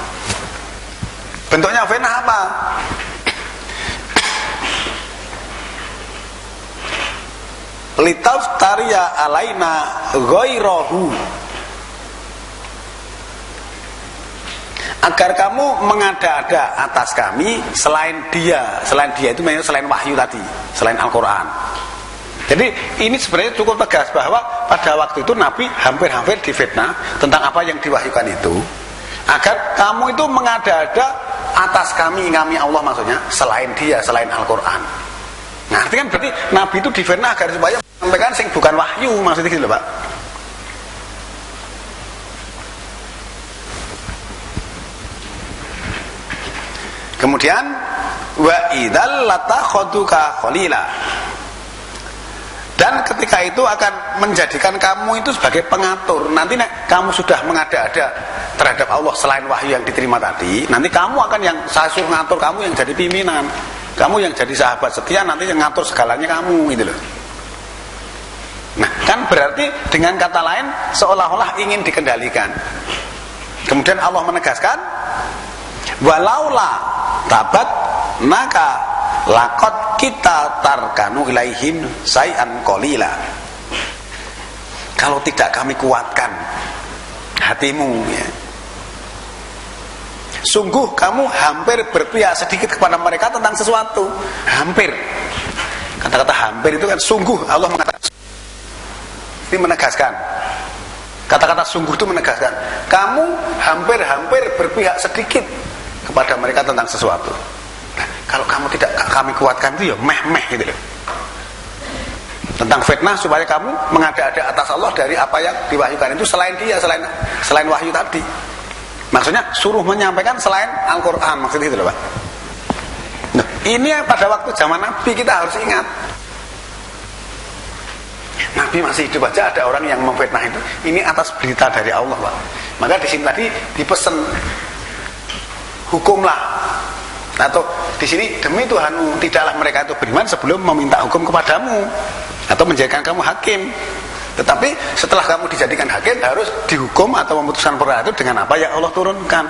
Bentuknya fitnah apa? Litaftariya alaina ghairahu, agar kamu mengada-ada atas kami selain dia. Selain dia itu maksudnya selain wahyu tadi, selain Al-Quran. Jadi ini sebenarnya cukup tegas bahwa pada waktu itu Nabi hampir-hampir difitnah tentang apa yang diwahyukan itu, agar kamu itu mengada-ada atas kami Allah maksudnya, selain dia, selain Al-Quran. Nah, artinya berarti Nabi itu difitnah agar supaya menyampaikan sing bukan wahyu, maksudnya gitu loh, Pak. Kemudian wa idzal latakhuduka khalila. Dan ketika itu akan menjadikan kamu itu sebagai pengatur. Nanti kamu sudah mengada-ada terhadap Allah selain wahyu yang diterima tadi, nanti kamu akan yang saya suruh ngatur, kamu yang jadi pimpinan, kamu yang jadi sahabat setia, nanti yang ngatur segalanya kamu gitu loh. Nah, kan berarti dengan kata lain seolah-olah ingin dikendalikan. Kemudian Allah menegaskan, walaula tabat maka lakot kita tarkanu ilaihim say'an qalila. Kalau tidak kami kuatkan hatimu, ya, sungguh kamu hampir berpihak sedikit kepada mereka tentang sesuatu. Hampir, kata-kata hampir itu kan sungguh. Allah mengatakan, ini menegaskan, kata-kata sungguh itu menegaskan kamu hampir-hampir berpihak sedikit kepada mereka tentang sesuatu. Kalau kamu tidak kami kuatkan itu ya meh-meh gitu loh. Tentang fitnah supaya kamu mengada-ada atas Allah dari apa yang diwahyukan itu selain dia, selain wahyu tadi. Maksudnya suruh menyampaikan selain Al-Quran, maksudnya itu loh, Pak. Nah, ini pada waktu zaman Nabi kita harus ingat. Nabi masih hidup aja ada orang yang memfitnah itu. Ini atas berita dari Allah, Pak. Maka di sini tadi dipesan hukumlah. Atau di sini demi Tuhanmu, tidaklah mereka itu beriman sebelum meminta hukum kepadamu atau menjadikan kamu hakim. Tetapi setelah kamu dijadikan hakim harus dihukum atau memutuskan perkara itu dengan apa yang Allah turunkan.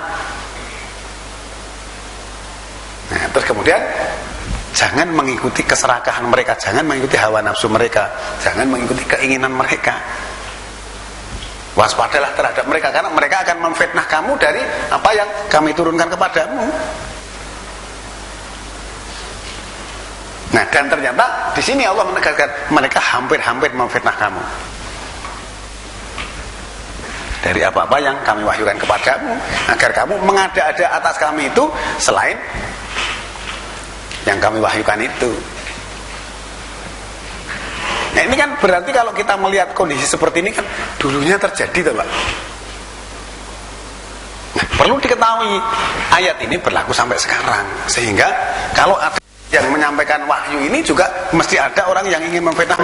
Nah, terus kemudian jangan mengikuti keserakahan mereka, jangan mengikuti hawa nafsu mereka, jangan mengikuti keinginan mereka. Waspadalah terhadap mereka, karena mereka akan memfitnah kamu dari apa yang kami turunkan kepadamu. Nah, dan ternyata di sini Allah menegaskan mereka hampir-hampir memfitnah kamu dari apa-apa yang kami wahyukan kepadamu, agar kamu mengada-ada atas kami itu selain yang kami wahyukan itu. Nah, ini kan berarti kalau kita melihat kondisi seperti ini kan dulunya terjadi, Pak. Nah, perlu diketahui ayat ini berlaku sampai sekarang, sehingga kalau ada yang menyampaikan wahyu ini juga mesti ada orang yang ingin memfitnah,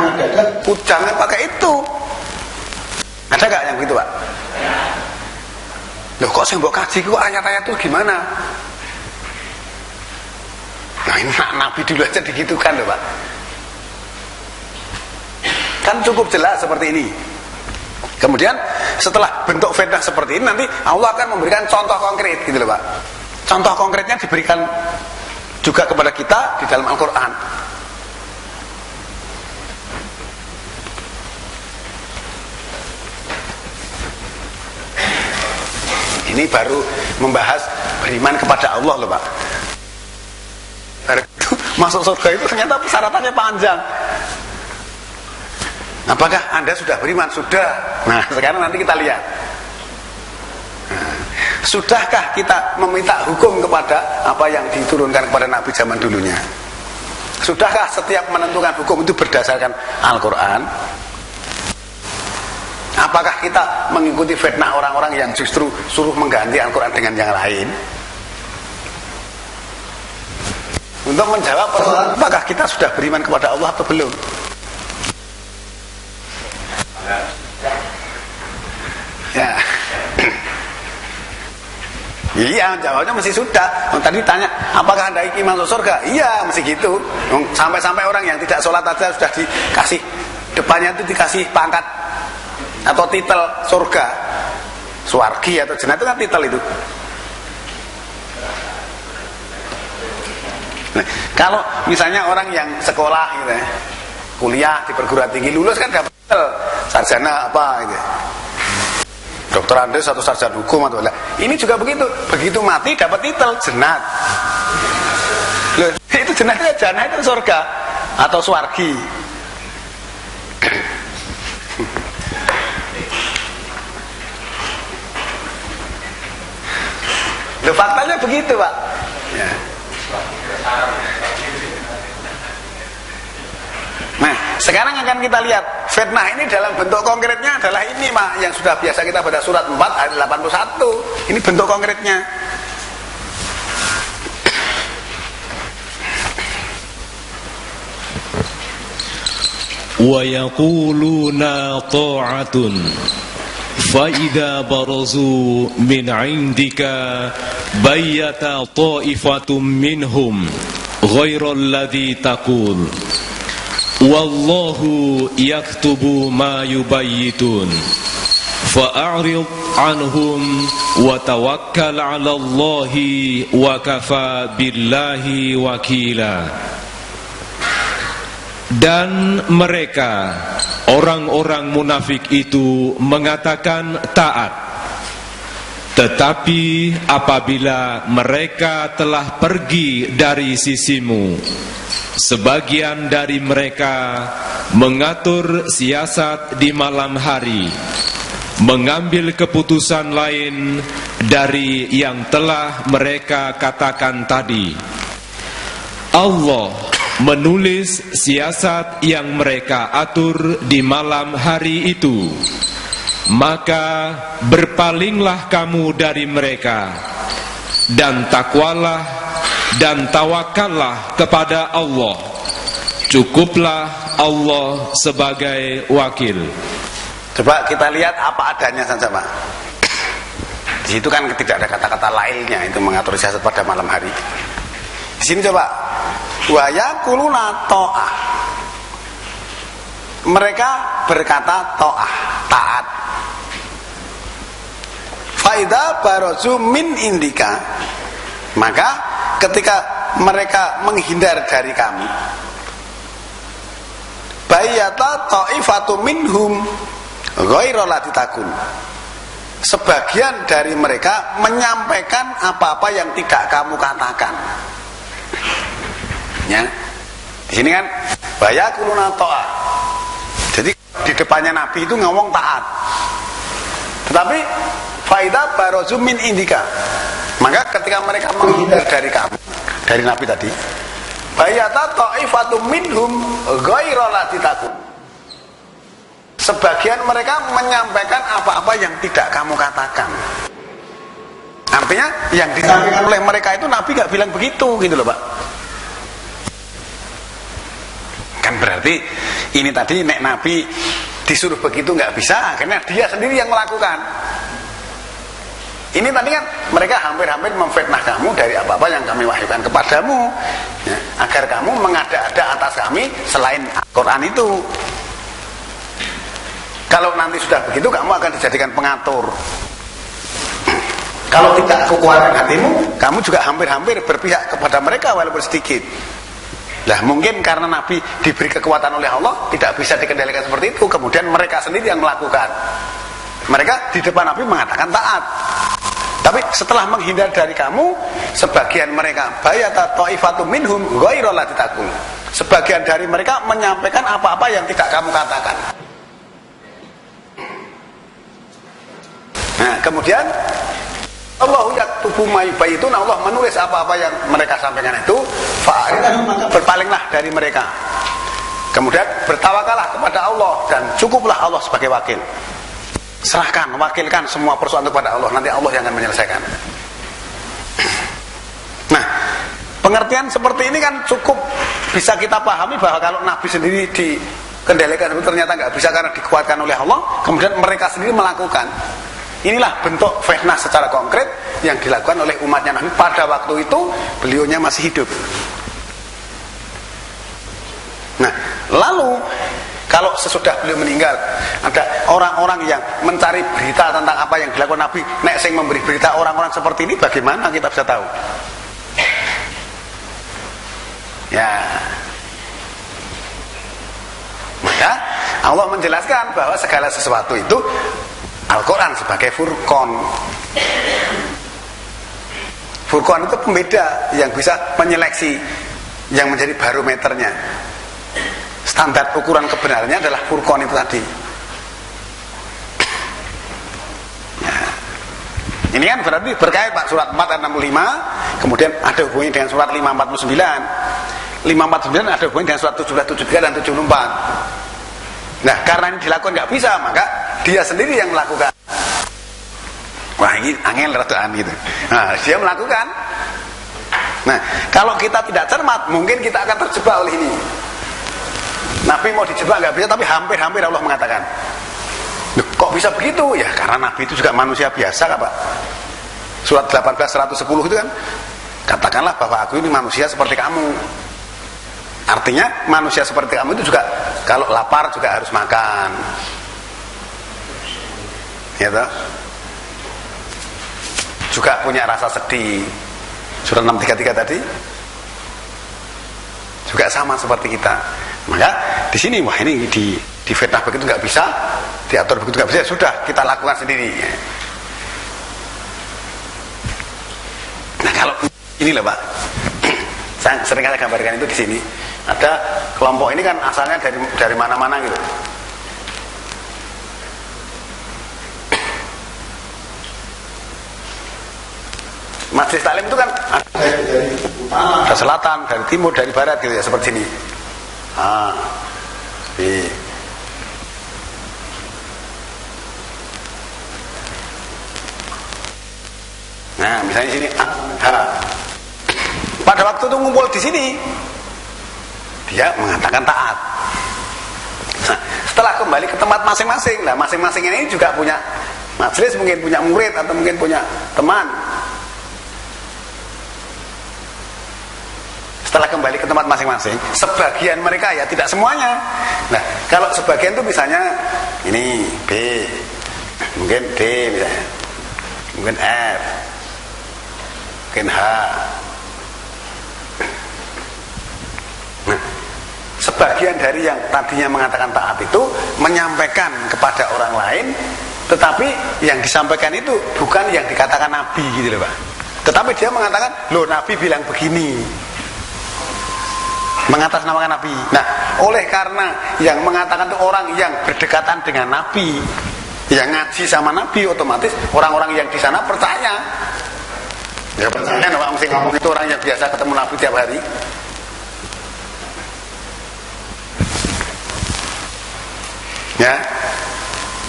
jangan pakai itu. Ada gak yang begitu, Pak? Loh, kok saya mbok kaji kok ayat-ayat itu gimana? Nah, ini Nabi dulu aja digitukan loh, Pak. Kan cukup jelas seperti ini. Kemudian setelah bentuk fitnah seperti ini, nanti Allah akan memberikan contoh konkret gitu loh, Pak. Contoh konkretnya diberikan juga kepada kita di dalam Al-Quran. Ini baru membahas beriman kepada Allah loh, Pak. Itu masuk surga itu ternyata persyaratannya panjang. Apakah Anda sudah beriman? Sudah. Nah, sekarang nanti kita lihat. Sudahkah kita meminta hukum kepada apa yang diturunkan kepada Nabi zaman dulunya? Sudahkah setiap menentukan hukum itu berdasarkan Al-Quran? Apakah kita mengikuti fitnah orang-orang yang justru suruh mengganti Al-Quran dengan yang lain? Untuk menjawab persoalan, apakah kita sudah beriman kepada Allah atau belum? Ya. Iya, jawabnya mesti sudah. Tadi tanya, apakah Anda ingin masuk surga? Iya, mesti gitu. Sampai-sampai orang yang tidak sholat aja sudah dikasih, depannya itu dikasih pangkat atau titel surga, swargi atau jannah, itu kan titel itu. Nah, kalau misalnya orang yang sekolah gitu ya, kuliah di perguruan tinggi, lulus kan dapat titel sarjana apa gitu, dokter Andes atau sarjana hukum atau apa. Ini juga begitu mati dapat titel jannat. Loh, itu jannatnya jannah itu surga atau swargi. Loh, faktanya begitu, Pak. Ya. Nah, sekarang akan kita lihat fitnah ini dalam bentuk konkretnya adalah ini, Pak, yang sudah biasa kita baca surat 4 ayat 81. Ini bentuk konkretnya. Wa yaquluna ta'atun fa idza barazu min 'indika bayyata ta'ifatum minhum ghairal ladzi taqul wallahu yaktubu ma yubayyitun fa'arid anhum wa tawakkal 'ala Allahi wa kafa billahi wakila. Dan mereka orang-orang munafik itu mengatakan taat, tetapi apabila mereka telah pergi dari sisimu, sebagian dari mereka mengatur siasat di malam hari, mengambil keputusan lain dari yang telah mereka katakan tadi. Allah menulis siasat yang mereka atur di malam hari itu. Maka berpalinglah kamu dari mereka, dan takwalah dan tawakallah kepada Allah. Cukuplah Allah sebagai wakil. Coba kita lihat apa adanya saja, Pak. Di situ kan tidak ada kata-kata lailnya itu mengatur siasat pada malam hari. Di sini coba wa yaquluna ta'ah. Mereka berkata ta'ah, taat. Faida barazu min indika, maka ketika mereka menghindar dari kami, bayyata ta'ifatu minhum ghairal lati takun, sebagian dari mereka menyampaikan apa-apa yang tidak kamu katakan. Ya, di sini kan bayakuluna ta'ah. Jadi di depannya Nabi itu ngomong taat, tetapi faida barazu min indika, maka ketika mereka menghindar dari kamu, dari Nabi tadi, bayyata ta'ifatu minhum ghairal lati takun, sebagian mereka menyampaikan apa-apa yang tidak kamu katakan. Artinya yang disampaikan oleh mereka itu Nabi gak bilang begitu, gitu loh Pak. Kan berarti ini tadi nek Nabi disuruh begitu gak bisa, karena dia sendiri yang melakukan. Ini tadi kan mereka hampir-hampir memfitnah kamu dari apa-apa yang kami wahyukan kepadamu, ya, agar kamu mengada-ada atas kami selain Al-Quran itu. Kalau nanti sudah begitu, kamu akan dijadikan pengatur. Kalau tidak kekuatan hatimu, kamu juga hampir-hampir berpihak kepada mereka walaupun sedikit. Nah, mungkin karena Nabi diberi kekuatan oleh Allah, tidak bisa dikendalikan seperti itu, kemudian mereka sendiri yang melakukan. Mereka di depan Nabi mengatakan taat, tapi setelah menghindar dari kamu, sebagian mereka bayyata ta'ifatu minhum ghairal lati takun, sebagian dari mereka menyampaikan apa-apa yang tidak kamu katakan. Nah, kemudian Allahu yaktubu ma yubayyitun, Allah menulis apa-apa yang mereka sampaikan itu. Fa'aridhum, maka berpalinglah dari mereka. Kemudian bertawakallah kepada Allah dan cukuplah Allah sebagai wakil. Serahkan, wakilkan semua persoalan kepada Allah, nanti Allah yang akan menyelesaikan. Nah, pengertian seperti ini kan cukup bisa kita pahami bahwa kalau Nabi sendiri dikendalikan ternyata nggak bisa karena dikuatkan oleh Allah, kemudian mereka sendiri melakukan. Inilah bentuk fitnah secara konkret yang dilakukan oleh umatnya Nabi pada waktu itu beliaunya masih hidup. Nah, lalu kalau sesudah beliau meninggal ada orang-orang yang mencari berita tentang apa yang dilakukan Nabi, nek sing memberi berita orang-orang seperti ini, bagaimana kita bisa tahu? Ya, maka Allah menjelaskan bahwa segala sesuatu itu Al-Quran sebagai furqan. Furqan itu pembeda yang bisa menyeleksi, yang menjadi barometernya. Standar ukuran kebenarannya adalah furqan itu tadi. Ya. Ini kan berarti berkait Pak, surat 4 ayat 65, kemudian ada hubungannya dengan surat 549. 549 ada hubungannya dengan surat 1773 dan 74. Nah, karena ini dilakukan nggak bisa, maka dia sendiri yang melakukan. Wah, ini angel radaan gitu. Nah, dia melakukan. Nah, kalau kita tidak cermat, mungkin kita akan terjebak oleh ini. Nabi mau dijebak nggak bisa, tapi hampir-hampir Allah mengatakan. Loh, kok bisa begitu? Ya, karena Nabi itu juga manusia biasa, Pak. Surat 18:110 itu kan, katakanlah bahwa aku ini manusia seperti kamu. Artinya manusia seperti kamu itu juga kalau lapar juga harus makan. Ya toh? Juga punya rasa sedih. Surat 633 tadi juga sama seperti kita. Maka di sini wah ini di fitnah begitu nggak bisa, diatur begitu nggak bisa, sudah kita lakukan sendiri. Nah, kalau ini loh Pak, saya sering kali gambarkan itu di sini. Ada kelompok ini kan asalnya dari mana-mana gitu. Majelis taklim itu kan ada dari utara, dari selatan, dari timur, dari barat gitu ya, seperti ini. Nah, misalnya sini pada waktu itu ngumpul di sini, dia mengatakan taat. Nah, setelah kembali ke tempat masing-masing, nah masing-masing ini juga punya majelis, mungkin punya murid, atau mungkin punya teman. Setelah kembali ke tempat masing-masing, sebagian mereka, ya tidak semuanya. Nah, kalau sebagian itu misalnya ini B, mungkin D misalnya, mungkin F, mungkin H. Nah, sebagian dari yang tadinya mengatakan taat itu menyampaikan kepada orang lain, tetapi yang disampaikan itu bukan yang dikatakan Nabi gitu loh Pak. Tetapi dia mengatakan, loh Nabi bilang begini, mengatasnamakan Nabi. Nah, oleh karena yang mengatakan itu orang yang berdekatan dengan Nabi, yang ngaji sama Nabi, otomatis orang-orang yang di sana percaya. Ya percaya, Pak, mesti ngomong itu orang yang biasa ketemu Nabi tiap hari. Ya.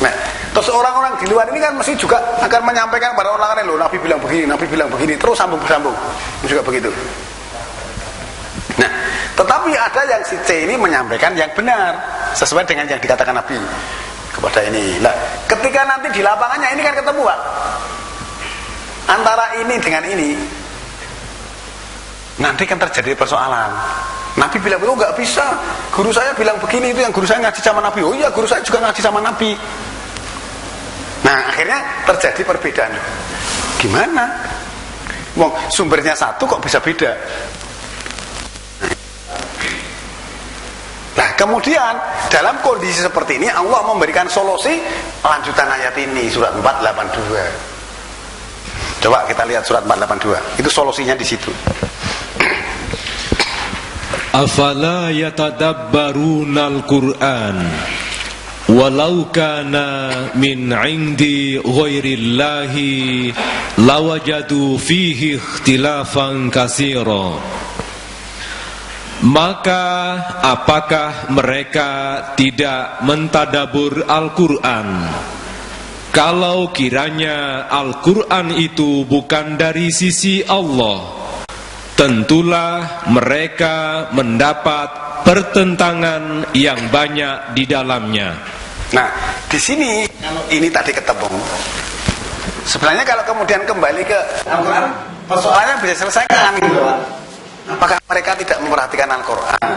Nah, terus orang-orang di luar ini kan mesti juga akan menyampaikan kepada orang lain, loh Nabi bilang begini, Nabi bilang begini, terus sambung-bersambung. Juga begitu. Nah, tetapi ada yang si C ini menyampaikan yang benar sesuai dengan yang dikatakan Nabi kepada ini. Nah, ketika nanti di lapangannya ini kan ketemu Pak, antara ini dengan ini, nanti kan terjadi persoalan. Nabi bilang, oh nggak bisa, guru saya bilang begini, itu yang guru saya ngaji sama Nabi. Oh iya, guru saya juga ngaji sama Nabi. Nah, akhirnya terjadi perbedaan. Gimana? Wong sumbernya satu kok bisa beda? Nah, kemudian dalam kondisi seperti ini Allah memberikan solusi lanjutan ayat ini, surat 482. Coba kita lihat surat 482. Itu solusinya di situ. Afala yatadabbarunal Qur'an walau kana min 'indi ghairillahi lawajadu fihi ikhtilafan katsira. Maka apakah mereka tidak mentadabur Al-Quran? Kalau kiranya Al-Quran itu bukan dari sisi Allah, tentulah mereka mendapat pertentangan yang banyak di dalamnya. Nah, di sini ini tadi ketemu. Sebenarnya kalau kemudian kembali ke Al-Quran, persoalannya bisa selesaikan gitu. Apakah mereka tidak memperhatikan Al-Quran?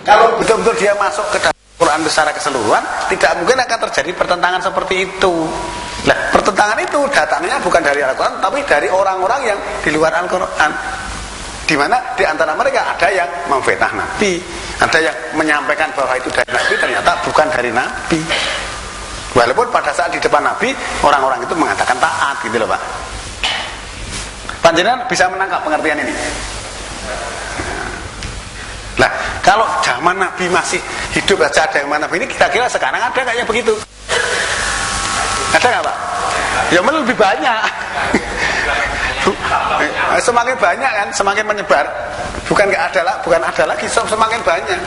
Kalau betul-betul dia masuk ke dalam Al-Quran secara keseluruhan, tidak mungkin akan terjadi pertentangan seperti itu. Nah, pertentangan itu datangnya bukan dari Al-Quran, tapi dari orang-orang yang di luar Al-Quran. Di mana di antara mereka ada yang memfitnah Nabi, ada yang menyampaikan bahwa itu dari Nabi, ternyata bukan dari Nabi. Walaupun pada saat di depan Nabi, orang-orang itu mengatakan taat gitu loh Pak. Panjenengan bisa menangkap pengertian ini? Nah, kalau zaman Nabi masih hidup saja ada yang mana Nabi ini, kira-kira sekarang ada nggak yang begitu? Ada nggak Pak? Ya lebih banyak. Semakin banyak kan, semakin menyebar. Bukan ada lagi, semakin banyak.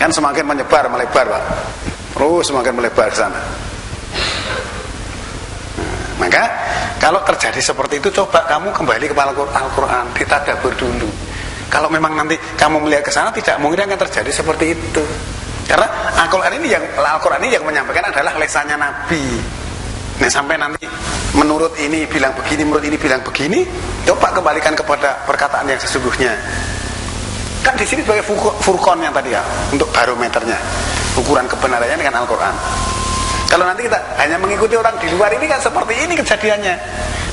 Kan semakin menyebar, melebar Pak. Terus semakin melebar ke sana. Maka kalau terjadi seperti itu, coba kamu kembali kepada Al-Quran, ditadabur dulu. Kalau memang nanti kamu melihat ke sana, tidak mungkin akan terjadi seperti itu. Karena Al-Quran ini yang menyampaikan adalah lesannya Nabi. Nah, sampai nanti menurut ini bilang begini, menurut ini bilang begini, coba kembalikan kepada perkataan yang sesungguhnya. Kan di sini sebagai furqon yang tadi ya, untuk barometernya, ukuran kebenarannya dengan Al-Quran. Kalau nanti kita hanya mengikuti orang di luar ini kan seperti ini kejadiannya.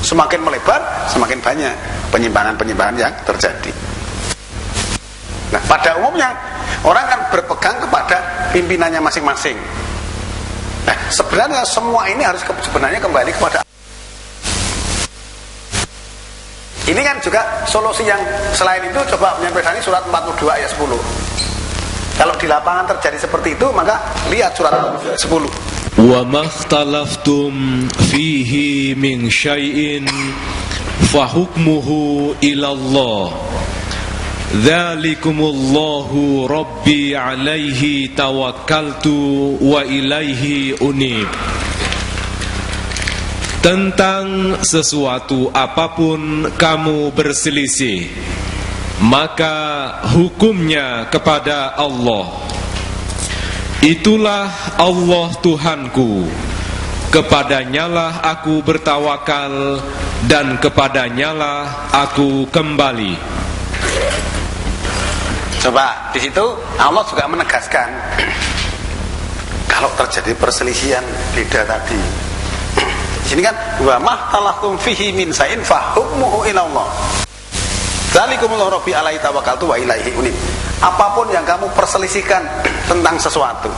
Semakin melebar, semakin banyak penyimpangan-penyimpangan yang terjadi. Nah, pada umumnya orang kan berpegang kepada pimpinannya masing-masing. Nah, sebenarnya semua ini harus sebenarnya kembali kepada. Ini kan juga solusi yang selain itu, coba menyampaikan surat 42 ayat 10. Kalau di lapangan terjadi seperti itu, maka lihat surat 10. Wa makhtalaftum fihi min syai'in fahukmuhu ilallah. Dzalikumullahu rabbi alaihi tawakkaltu wa ilaihi unib. Tentang sesuatu apapun kamu berselisih, maka hukumnya kepada Allah. Itulah Allah Tuhanku, kepadanyalah aku bertawakal dan kepadanyalah aku kembali. Coba di situ Allah juga menegaskan kalau terjadi perselisihan beda tadi. Di sini kan wa mahtalaftum fihi min sa'in fa hukmuhu ila Allah. Dzalikumullahu rabbi alaihi tawakkaltu wa ilaihi unib. Apapun yang kamu perselisihkan tentang sesuatu,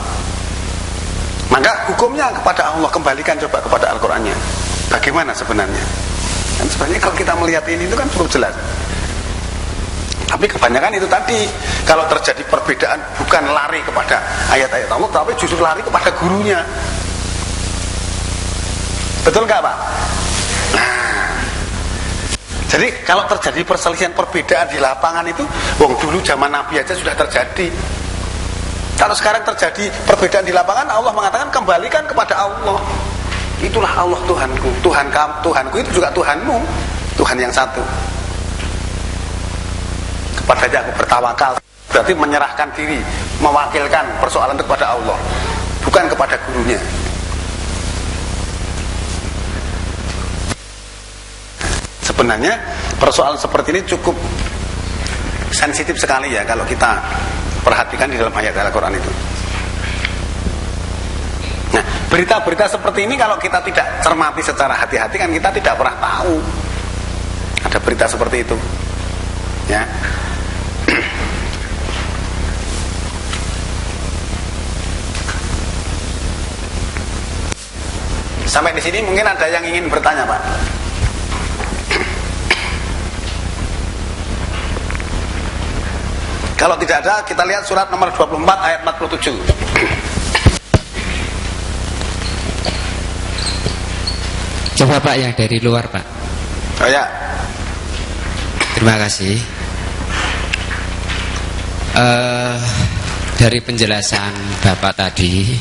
maka hukumnya kepada Allah. Kembalikan coba kepada Al-Qur'annya. Bagaimana sebenarnya? Dan sebenarnya kalau kita melihat ini itu kan cukup jelas. Tapi kebanyakan itu tadi, kalau terjadi perbedaan bukan lari kepada ayat-ayat Allah, tapi justru lari kepada gurunya. Betul nggak Pak? Nah, jadi kalau terjadi perselisihan perbedaan di lapangan itu, wong dulu zaman Nabi aja sudah terjadi. Kalau sekarang terjadi perbedaan di lapangan, Allah mengatakan kembalikan kepada Allah. Itulah Allah Tuhanku. Tuhanku itu juga Tuhanmu, Tuhan yang satu. Kepadanya aku bertawakal, berarti menyerahkan diri, mewakilkan persoalan itu kepada Allah, bukan kepada gurunya. Sebenarnya persoalan seperti ini cukup sensitif sekali ya kalau kita perhatikan di dalam ayat Al-Quran itu. Nah, berita-berita seperti ini kalau kita tidak cermati secara hati-hati kan kita tidak pernah tahu ada berita seperti itu. Ya. Sampai di sini mungkin ada yang ingin bertanya, Pak. Kalau tidak ada, kita lihat surat nomor 24 ayat 47. Coba Pak yang dari luar, Pak. Oh ya. Terima kasih. Dari penjelasan Bapak tadi,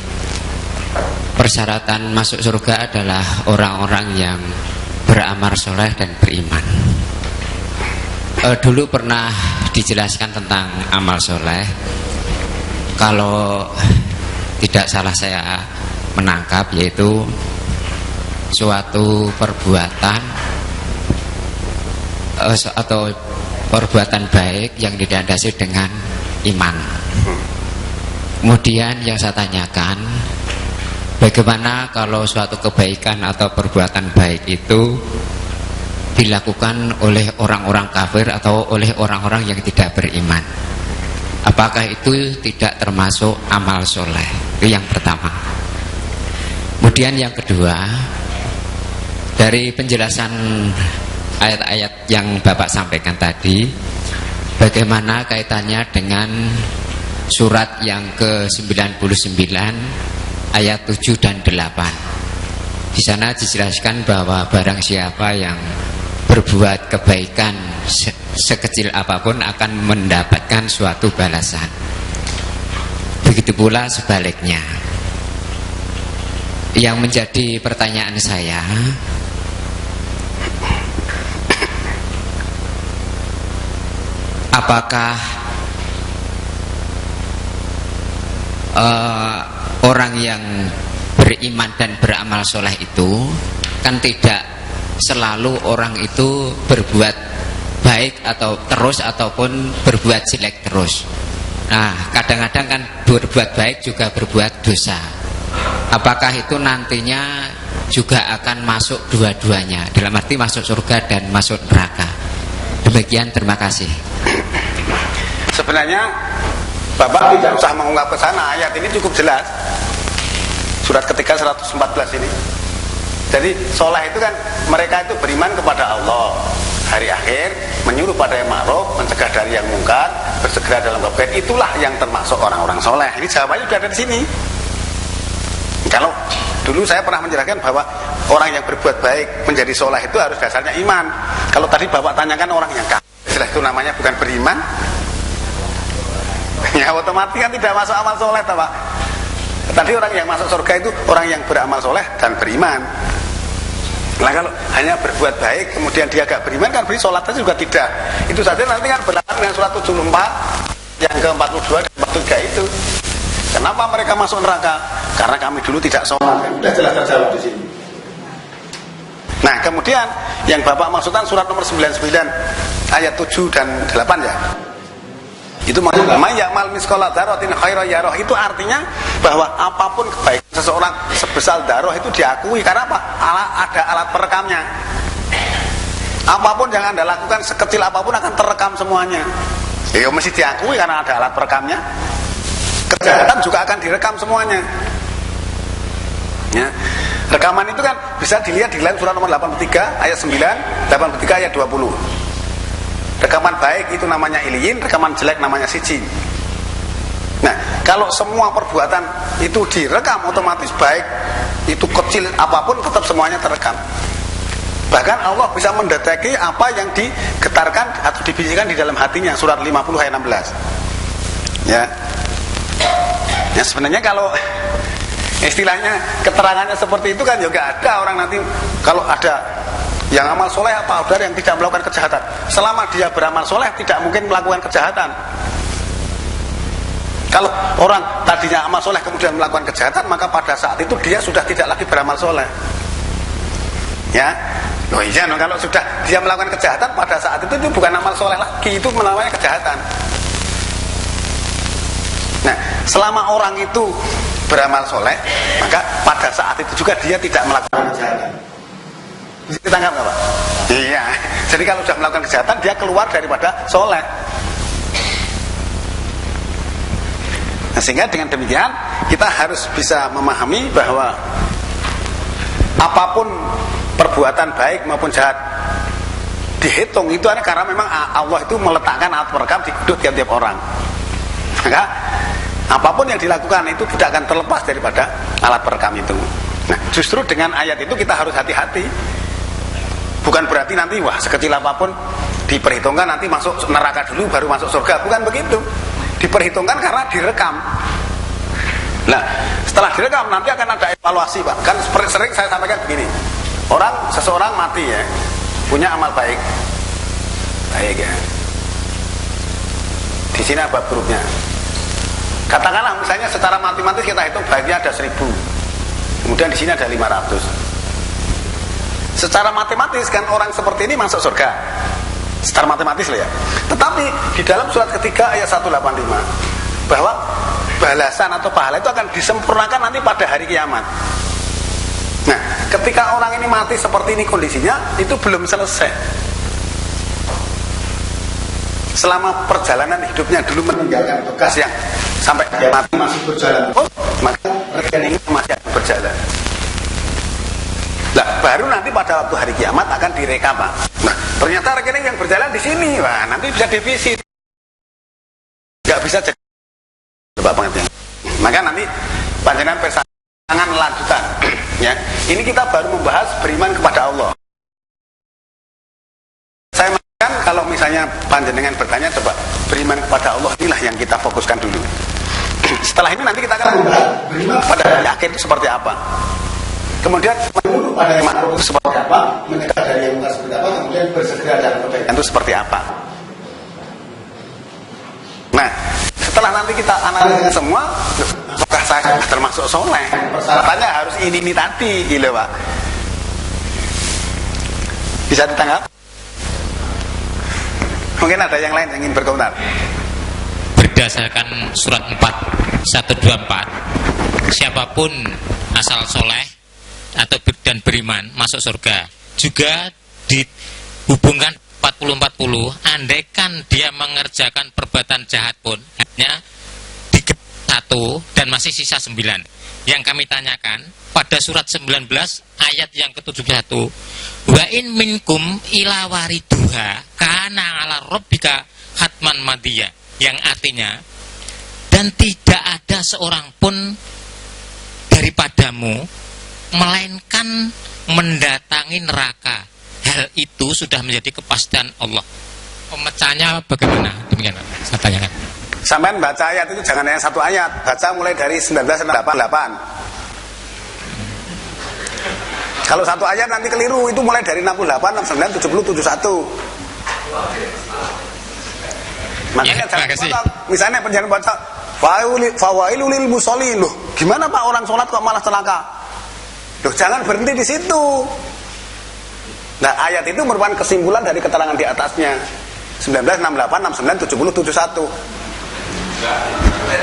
persyaratan masuk surga adalah orang-orang yang beramal soleh dan beriman. Dulu pernah dijelaskan tentang amal soleh. Kalau tidak salah saya menangkap, yaitu suatu perbuatan atau perbuatan baik yang didasari dengan iman. Kemudian yang saya tanyakan, bagaimana kalau suatu kebaikan atau perbuatan baik itu dilakukan oleh orang-orang kafir atau oleh orang-orang yang tidak beriman? Apakah itu tidak termasuk amal soleh? Itu yang pertama. Kemudian yang kedua, dari penjelasan ayat-ayat yang Bapak sampaikan tadi, bagaimana kaitannya dengan surat yang ke-99 ayat 7 dan 8. Di sana dijelaskan bahwa barang siapa yang berbuat kebaikan sekecil apapun akan mendapatkan suatu balasan. Begitu pula sebaliknya. Yang menjadi pertanyaan saya, apakah orang yang beriman dan beramal soleh itu kan tidak selalu orang itu berbuat baik atau terus ataupun berbuat jelek terus. Nah, kadang-kadang kan berbuat baik juga berbuat dosa. Apakah itu nantinya juga akan masuk dua-duanya, dalam arti masuk surga dan masuk neraka? Demikian, terima kasih. Sebenarnya Bapak tidak usah mengungkap ke sana, ayat ini cukup jelas. Surat ketiga 114 ini. Jadi soleh itu kan mereka itu beriman kepada Allah, hari akhir, menyuruh pada yang ma'ruf, mencegah dari yang mungkar, bersegera dalam kebaikan. Itulah yang termasuk orang-orang soleh. Ini jawabannya sudah ada di sini. Kalau dulu saya pernah menjelaskan bahwa orang yang berbuat baik menjadi soleh itu harus dasarnya iman. Kalau tadi Bapak tanyakan orang yang kafir, itu namanya bukan beriman, ya otomatis kan tidak masuk amal soleh, Pak. Tadi orang yang masuk surga itu orang yang beramal soleh dan beriman. Nah, kalau hanya berbuat baik kemudian dia agak beriman, kan berarti sholatnya juga tidak. Itu saja nanti kan berlaku dengan surat 74 yang ke-42 dan 43 itu. Kenapa mereka masuk neraka? Karena kami dulu tidak sholat. Sudah jelas terjawab di sini. Nah, kemudian yang Bapak maksudkan surat nomor 99 ayat 7 dan 8 ya. Itu maksudnya mayyamal miskola darotin khaira yaroh, itu artinya bahwa apapun kebaikan seseorang sebesar daroh itu diakui karena apa? Ada alat perekamnya. Apapun yang Anda lakukan sekecil apapun akan terekam semuanya. Ya mesti diakui karena ada alat perekamnya. Kejahatan juga akan direkam semuanya. Ya. Rekaman itu kan bisa dilihat di dalam surat nomor 83 ayat 9, 83 ayat 20. Rekaman baik itu namanya iliyin, rekaman jelek namanya sijin. Nah, kalau semua perbuatan itu direkam, otomatis baik itu kecil apapun tetap semuanya terekam. Bahkan Allah bisa mendeteksi apa yang digetarkan atau dibisikkan di dalam hatinya. Surat 50 ayat 16. Ya. Ya sebenarnya kalau istilahnya keterangannya seperti itu kan juga ada orang nanti kalau ada yang amal soleh apa ada yang tidak melakukan kejahatan. Selama dia beramal soleh tidak mungkin melakukan kejahatan. Kalau orang tadinya amal soleh kemudian melakukan kejahatan, maka pada saat itu dia sudah tidak lagi beramal soleh. Ya, loh iya, no, kalau sudah dia melakukan kejahatan pada saat itu bukan amal soleh lagi, itu namanya kejahatan. Nah, selama orang itu beramal soleh, maka pada saat itu juga dia tidak melakukan kejahatan. Bisa ditangkap nggak Pak? Iya. Jadi kalau sudah melakukan kejahatan, dia keluar daripada soleh. Nah, sehingga dengan demikian kita harus bisa memahami bahwa apapun perbuatan baik maupun jahat dihitung itu karena memang Allah itu meletakkan alat perekam di hidup tiap-tiap orang. Maka apapun yang dilakukan itu tidak akan terlepas daripada alat perekam itu. Nah, justru dengan ayat itu kita harus hati-hati. Bukan berarti nanti wah sekecil apapun diperhitungkan nanti masuk neraka dulu baru masuk surga. Bukan begitu. Diperhitungkan karena direkam. Nah, setelah direkam nanti akan ada evaluasi, Pak. Kan sering saya sampaikan begini. Seseorang mati ya, punya amal baik. Baik ya. Di sini apa grupnya? Katakanlah misalnya secara matematis kita hitung baiknya ada 1000. Kemudian di sini ada 500. Secara matematis kan orang seperti ini masuk surga. Secara matematis lah ya. Tetapi di dalam surat ketiga ayat 185 bahwa balasan atau pahala itu akan disempurnakan nanti pada hari kiamat. Nah, ketika orang ini mati seperti ini kondisinya, itu belum selesai. Selama perjalanan hidupnya dulu meninggalkan bekas yang sampai dia mati masih berjalan, maka rekeningnya masih berjalan. Nah, baru nanti pada waktu hari kiamat akan direkam, Pak. Nah, ternyata rekening yang berjalan di sini, wah nanti bisa defisit, nggak bisa jadi. Coba pengertian. Maka nanti panjenengan persangan lanjutan. Ya, ini kita baru membahas beriman kepada Allah. Saya makan kalau misalnya panjenengan bertanya, coba beriman kepada Allah inilah yang kita fokuskan dulu. Setelah ini nanti kita akan membahas beriman pada yakin itu seperti apa. Kemudian menurut pada yang makhluk itu seperti apa, menyegah dari yang munkar seperti apa, kemudian bersegera dalam kebaikan itu seperti apa. Nah, setelah nanti kita analisis semua, apakah saya termasuk soleh? Persyaratannya harus ini tadi, gitu Pak. Bisa ditangkap? Mungkin ada yang lain yang ingin berkomentar. Berdasarkan surat 4:124, siapapun asal soleh atau dan beriman masuk surga. Juga dihubungkan 40-40, andaikan dia mengerjakan perbuatan jahat pun hanya 1 dan masih sisa 9. Yang kami tanyakan pada surat 19 ayat yang ke-71, wa in minkum ila wariduha kana ala rabbika hatman madiyya, yang artinya dan tidak ada seorang pun daripadamu melainkan mendatangi neraka. Hal itu sudah menjadi kepastian Allah. Pemecahnya bagaimana? Demikian saya tanyakan. Sampai baca ayat itu jangan hanya satu ayat, baca mulai dari 1988. Kalau satu ayat nanti keliru, itu mulai dari 68, 69, 70, 71. Makanya Ya, jangan potong. Misalnya penjelasan baca Fawailul lil musholin. Loh, gimana Pak orang sholat kok malah celaka? Loh, jangan berhenti di situ. Nah, ayat itu merupakan kesimpulan dari keterangan di atasnya. 19, 68, 69, 70, 71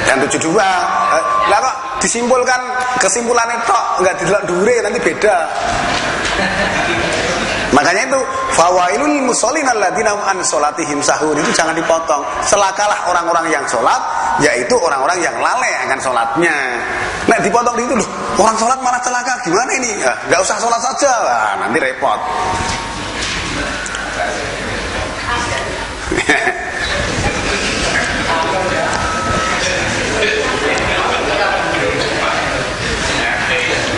dan 72. Lah kok disimpulkan kesimpulannya tok, enggak didelok dhuwure nanti beda. Makanya itu fawailul musholin alladzina hum an sholatihim sahun, itu jangan dipotong. Celakalah orang-orang yang sholat, yaitu orang-orang yang lalai akan sholatnya. Nah, dipotong di itu loh, orang sholat malah celaka, gimana ini? Nggak usah sholat saja, nanti repot.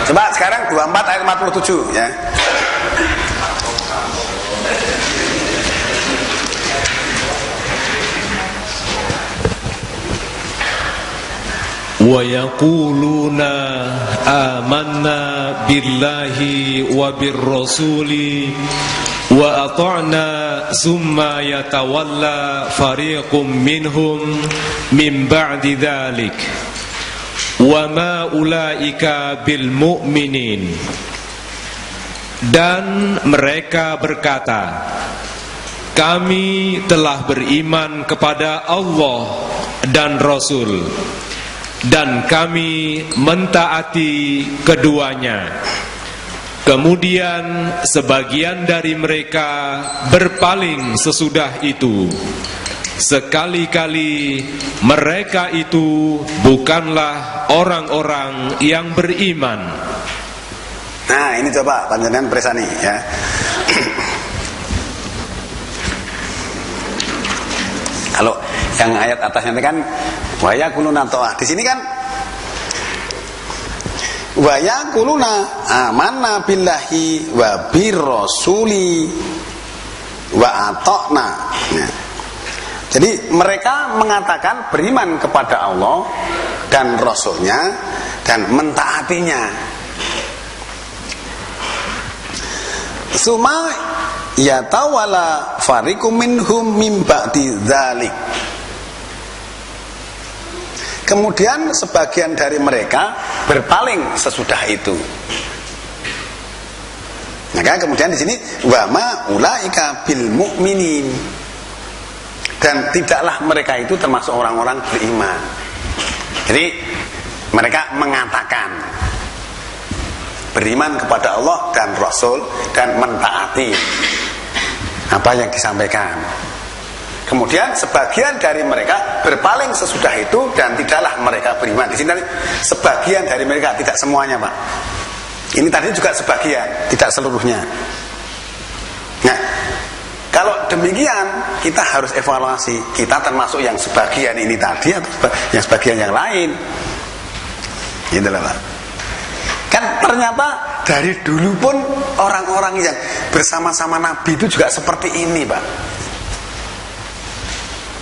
Coba sekarang 24 ayat 47 ya. وَيَقُولُونَ آمَنَّا بِاللَّهِ وَبِالرَّسُولِ وَأَطَعْنَا ثُمَّ يَتَوَلَّى فَرِيقٌ مِّنْهُمْ مِنْ بَعْدِ ذَلِكَ وَمَا أُولَئِكَ بِالْمُؤْمِنِينَ. Dan mereka berkata, kami telah beriman kepada Allah dan Rasul, dan kami mentaati keduanya. Kemudian sebagian dari mereka berpaling sesudah itu. Sekali-kali mereka itu bukanlah orang-orang yang beriman. Nah, ini coba panjenengan presani ya. Kalau yang ayat atasnya kan wa yaquluna ta'ah. Di sini kan wa yaquluna amanna billahi wa birrasuli wa ata'na. Nah, jadi mereka mengatakan beriman kepada Allah dan Rasulnya dan mentaatinya. Suma yatawala fariqum minhum mim ba'di dzalik. Kemudian sebagian dari mereka berpaling sesudah itu. Maka kemudian di sini wa ma ulaika bil mu'minin. Dan tidaklah mereka itu termasuk orang-orang beriman. Jadi mereka mengatakan beriman kepada Allah dan Rasul dan mentaati apa yang disampaikan. Kemudian sebagian dari mereka berpaling sesudah itu dan tidaklah mereka beriman. Di sini sebagian dari mereka, tidak semuanya, Pak. Ini tadi juga sebagian, tidak seluruhnya. Nah, kalau demikian kita harus evaluasi, kita termasuk yang sebagian ini tadi atau yang sebagian yang lain. Gitu lah, Pak. Kan ternyata dari dulu pun orang-orang yang bersama-sama Nabi itu juga seperti ini, Pak.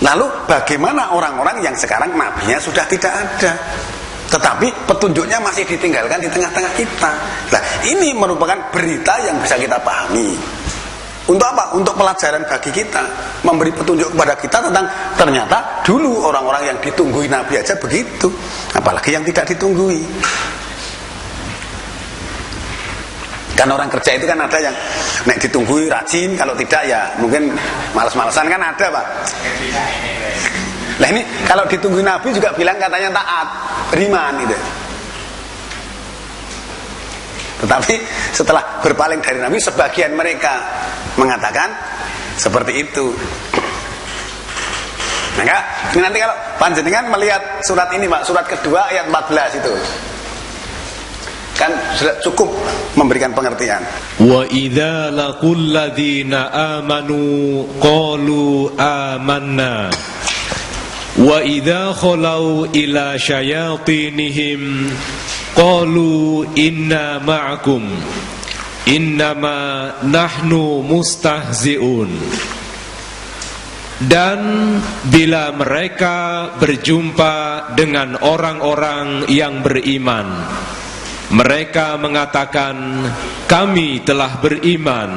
Lalu bagaimana orang-orang yang sekarang nabinya sudah tidak ada, tetapi petunjuknya masih ditinggalkan di tengah-tengah kita. Nah, ini merupakan berita yang bisa kita pahami. Untuk apa? Untuk pelajaran bagi kita, memberi petunjuk kepada kita tentang ternyata dulu orang-orang yang ditunggui Nabi aja begitu, apalagi yang tidak ditunggui. Kan orang kerja itu kan ada yang nek ditunggui rajin, kalau tidak ya mungkin malas-malasan, kan ada, Pak. Nah, ini kalau ditunggui Nabi juga bilang katanya taat, beriman gitu. Tetapi setelah berpaling dari Nabi, sebagian mereka mengatakan seperti itu. Maka ini nanti kalau panjenengan melihat surat ini, Pak, surat kedua ayat 14 itu kan sudah cukup memberikan pengertian. Wa idza laqul ladzina amanu qalu amanna wa idza khalau ila syayatinihim qalu inna ma'akum innama nahnu mustahzi'un. Dan bila mereka berjumpa dengan orang-orang yang beriman, mereka mengatakan kami telah beriman.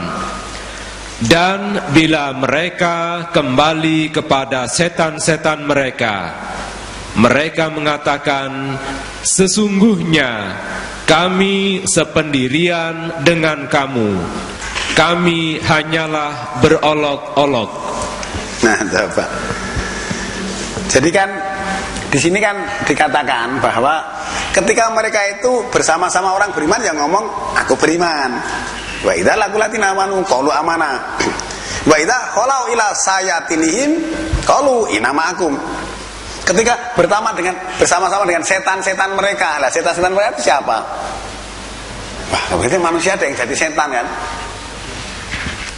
Dan bila mereka kembali kepada setan-setan mereka, Mereka mengatakan, sesungguhnya kami sependirian dengan kamu. Kami hanyalah berolok-olok. Nah, coba. Jadi kan di sini kan dikatakan bahwa ketika mereka itu bersama-sama orang beriman yang ngomong aku beriman. Wa idza laqul latina amanu qalu amana. Wa idza khalau ila sayatinihim qalu inna ma'akum. Ketika bersama-sama dengan setan-setan mereka. Lah setan-setan mereka itu siapa? Wah, berarti manusia ada yang jadi setan kan?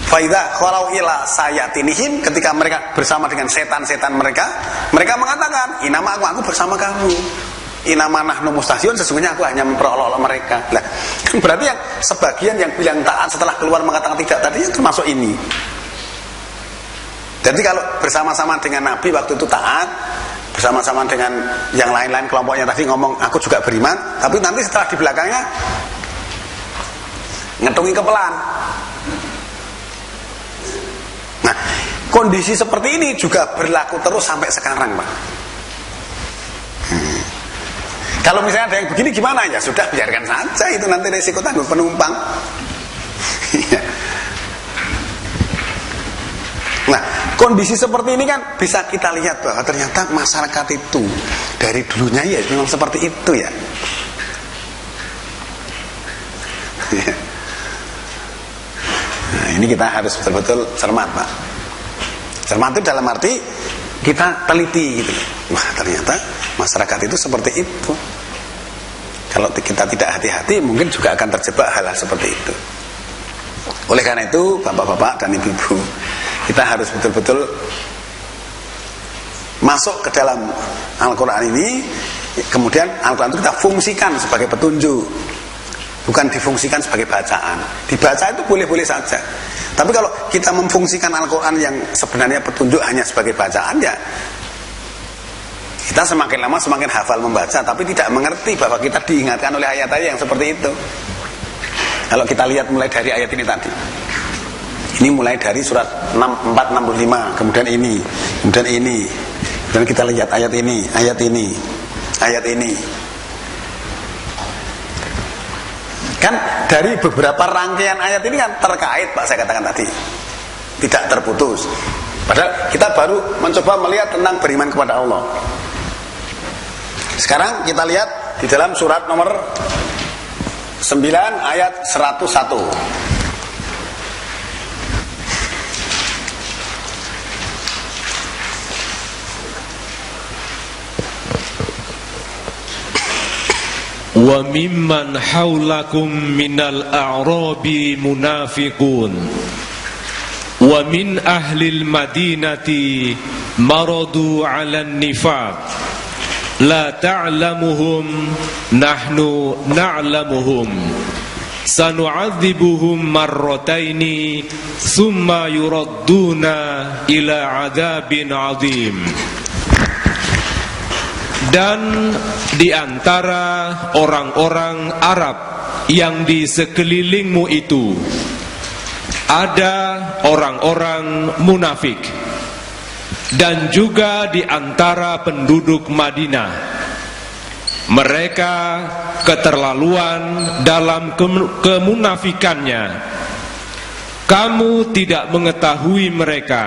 Fa idza khalau ila sayatinihim, ketika mereka bersama dengan setan-setan mereka mengatakan, inna ma'akum, aku bersama kamu. Inama nahnu mustahziun, sesungguhnya aku hanya memperolok-olok mereka. Lah, kan berarti yang sebagian yang bilang taat setelah keluar mengatakan tidak tadi itu termasuk ini. Jadi kalau bersama-sama dengan Nabi waktu itu taat, bersama-sama dengan yang lain-lain kelompoknya tadi ngomong aku juga beriman, tapi nanti setelah di belakangnya ngetungi kepelan. Nah, kondisi seperti ini juga berlaku terus sampai sekarang, Pak. Kalau misalnya ada yang begini gimana? Ya sudah, biarkan saja, itu nanti resiko tanggung penumpang. Nah, kondisi seperti ini kan bisa kita lihat bahwa ternyata masyarakat itu dari dulunya ya memang seperti itu ya. Nah, ini kita harus betul-betul cermat, Pak. Cermat itu dalam arti kita teliti gitu. Wah, ternyata masyarakat itu seperti itu. Kalau kita tidak hati-hati mungkin juga akan terjebak hal-hal seperti itu. Oleh karena itu, bapak-bapak dan ibu-ibu, kita harus betul-betul masuk ke dalam Al-Quran ini. Kemudian Al-Quran itu kita fungsikan sebagai petunjuk, bukan difungsikan sebagai bacaan. Dibaca itu boleh-boleh saja, tapi kalau kita memfungsikan Al-Quran yang sebenarnya petunjuk hanya sebagai bacaan, ya kita semakin lama semakin hafal membaca, tapi tidak mengerti bahwa kita diingatkan oleh ayat-ayat yang seperti itu. Kalau kita lihat mulai dari ayat ini tadi, ini mulai dari surat 465, kemudian ini, kemudian ini, dan kita lihat ayat ini, ayat ini, ayat ini. Kan dari beberapa rangkaian ayat ini kan terkait, Pak, saya katakan tadi, tidak terputus. Padahal kita baru mencoba melihat tentang beriman kepada Allah. Sekarang kita lihat di dalam surat nomor 9 ayat 101. Wa mimman haulakum minal a'rabi munafiqun wa min ahlil madinati maradu 'alan nifaq la ta'lamuhum nahnu na'lamuhum sanu'adzibuhum marrataini thumma yuradduna ila 'adzabin 'adzim. Dan di antara orang-orang Arab yang di sekelilingmu itu ada orang-orang munafik, dan juga di antara penduduk Madinah. Mereka keterlaluan dalam kemunafikannya. Kamu tidak mengetahui mereka,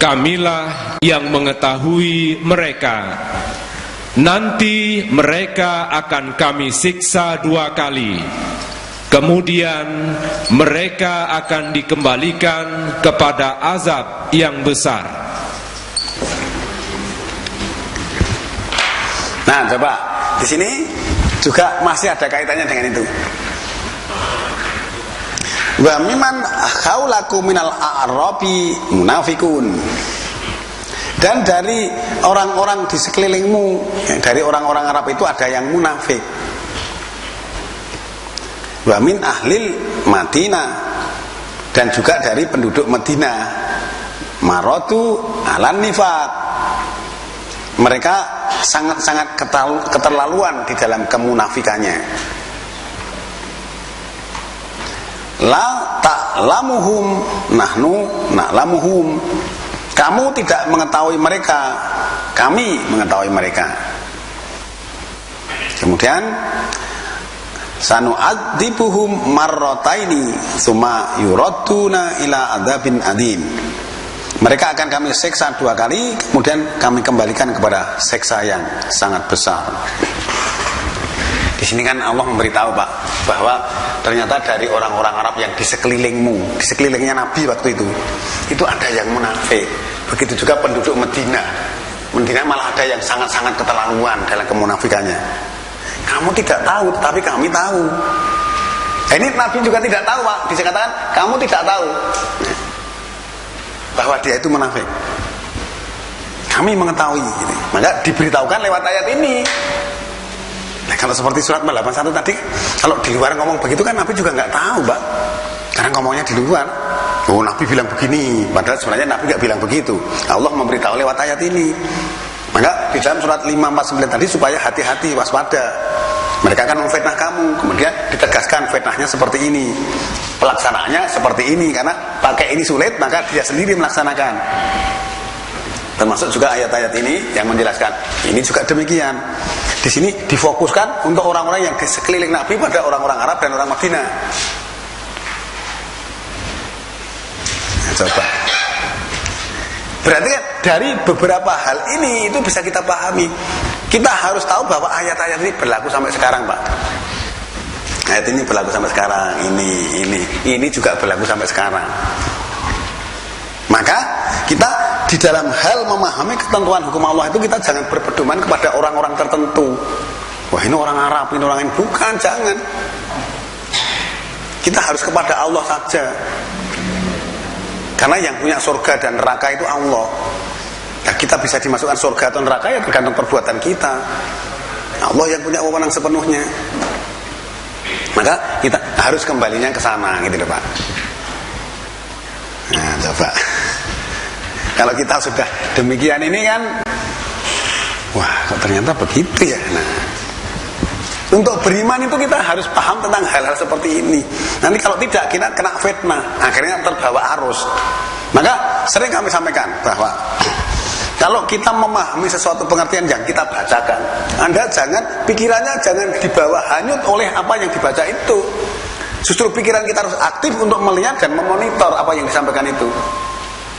kamilah yang mengetahui mereka. Nanti mereka akan kami siksa 2 kali. Kemudian mereka akan dikembalikan kepada azab yang besar. Nah, coba di sini juga masih ada kaitannya dengan itu. Wa mimman haulakum minal a'rabi munafikun. Dan dari orang-orang di sekelilingmu, dari orang-orang Arab itu ada yang munafik. Wa min ahlil Madinah, dan juga dari penduduk Madinah, maratu alan nifaq. Mereka sangat-sangat keterlaluan di dalam kemunafikannya. La ta'lamuhum nahnu na'lamuhum. Kamu tidak mengetahui mereka, kami mengetahui mereka. Kemudian sanu'adzibuhum marrataini tsumma yuradduna ila adzabin adim. Mereka akan kami seksa 2 kali, kemudian kami kembalikan kepada seksa yang sangat besar. Di sini kan Allah memberitahu, Pak, bahwa ternyata dari orang-orang Arab yang di sekelilingmu, di sekelilingnya Nabi waktu itu ada yang munafik. Begitu juga penduduk Medina. Medina malah ada yang sangat-sangat keterlaluan dalam kemunafikannya. Kamu tidak tahu, tapi kami tahu. Ini Nabi juga tidak tahu, Pak. Bisa katakan kamu tidak tahu bahwa dia itu munafik. Kami mengetahui. Gitu. Maka diberitahukan lewat ayat ini. Nah, kalau seperti surat 81 tadi, kalau di luar ngomong begitu kan Nabi juga nggak tahu, Pak. Karena ngomongnya di luar. Oh, Nabi bilang begini, padahal sebenarnya Nabi nggak bilang begitu. Allah memberitahu lewat ayat ini. Maka di dalam surat 549 tadi supaya hati-hati, waspada. Mereka akan memfitnah kamu, kemudian ditegaskan fitnahnya seperti ini, pelaksanaannya seperti ini, karena pakai ini sulit, maka dia sendiri melaksanakan. Termasuk juga ayat-ayat ini yang menjelaskan ini juga demikian. Di sini difokuskan untuk orang-orang yang di sekeliling Nabi pada orang-orang Arab dan orang Madinah. Nah, coba. Berarti kan dari beberapa hal ini itu bisa kita pahami. Kita harus tahu bahwa ayat-ayat ini berlaku sampai sekarang, Pak. Ayat ini berlaku sampai sekarang. Ini juga berlaku sampai sekarang. Maka kita di dalam hal memahami ketentuan hukum Allah itu kita jangan berpedoman kepada orang-orang tertentu. Wah, ini orang Arab, ini orang ini. Bukan, jangan. Kita harus kepada Allah saja. Karena yang punya surga dan neraka itu Allah. Nah, kita bisa dimasukkan surga atau neraka ya tergantung perbuatan kita. Allah yang punya wewenang sepenuhnya. Maka kita harus kembalinya ke sana, gitu loh, Pak. Nah, coba. Kalau kita sudah demikian ini kan, wah, kok ternyata begitu ya. Nah, untuk beriman itu kita harus paham tentang hal-hal seperti ini. Nanti kalau tidak, kita kena fitnah, akhirnya terbawa arus. Maka sering kami sampaikan bahwa kalau kita memahami sesuatu pengertian yang kita bacakan, Anda pikirannya jangan dibawa hanyut oleh apa yang dibaca itu. Justru pikiran kita harus aktif untuk melihat dan memonitor apa yang disampaikan itu.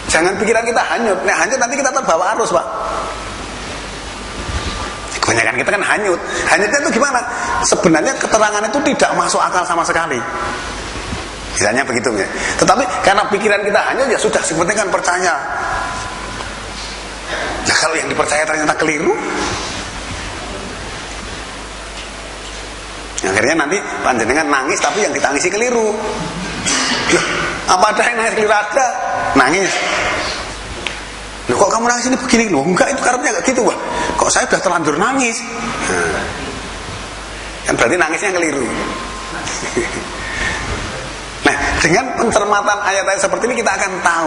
Jangan pikiran kita hanyut. Nah, hanyut nanti kita terbawa arus, Pak. Kebanyakan kita kan hanyut. Hanyutnya itu gimana? Sebenarnya keterangan itu tidak masuk akal sama sekali. Misalnya begitu ya. Tetapi karena pikiran kita hanyut, ya sudah, seperti kan percaya. Nah, kalau yang dipercaya ternyata keliru, akhirnya nanti panjenengan nangis tapi yang ditangisi keliru. Loh, apa ada yang nangis keliru? Ada. Nangis. Loh, kok kamu nangis ini begini? Loh, enggak, itu karepnya enggak gitu, Wah. Kok saya udah terlanjur nangis? Nah, kan berarti nangisnya keliru. Nah, dengan pencermatan ayat-ayat seperti ini kita akan tahu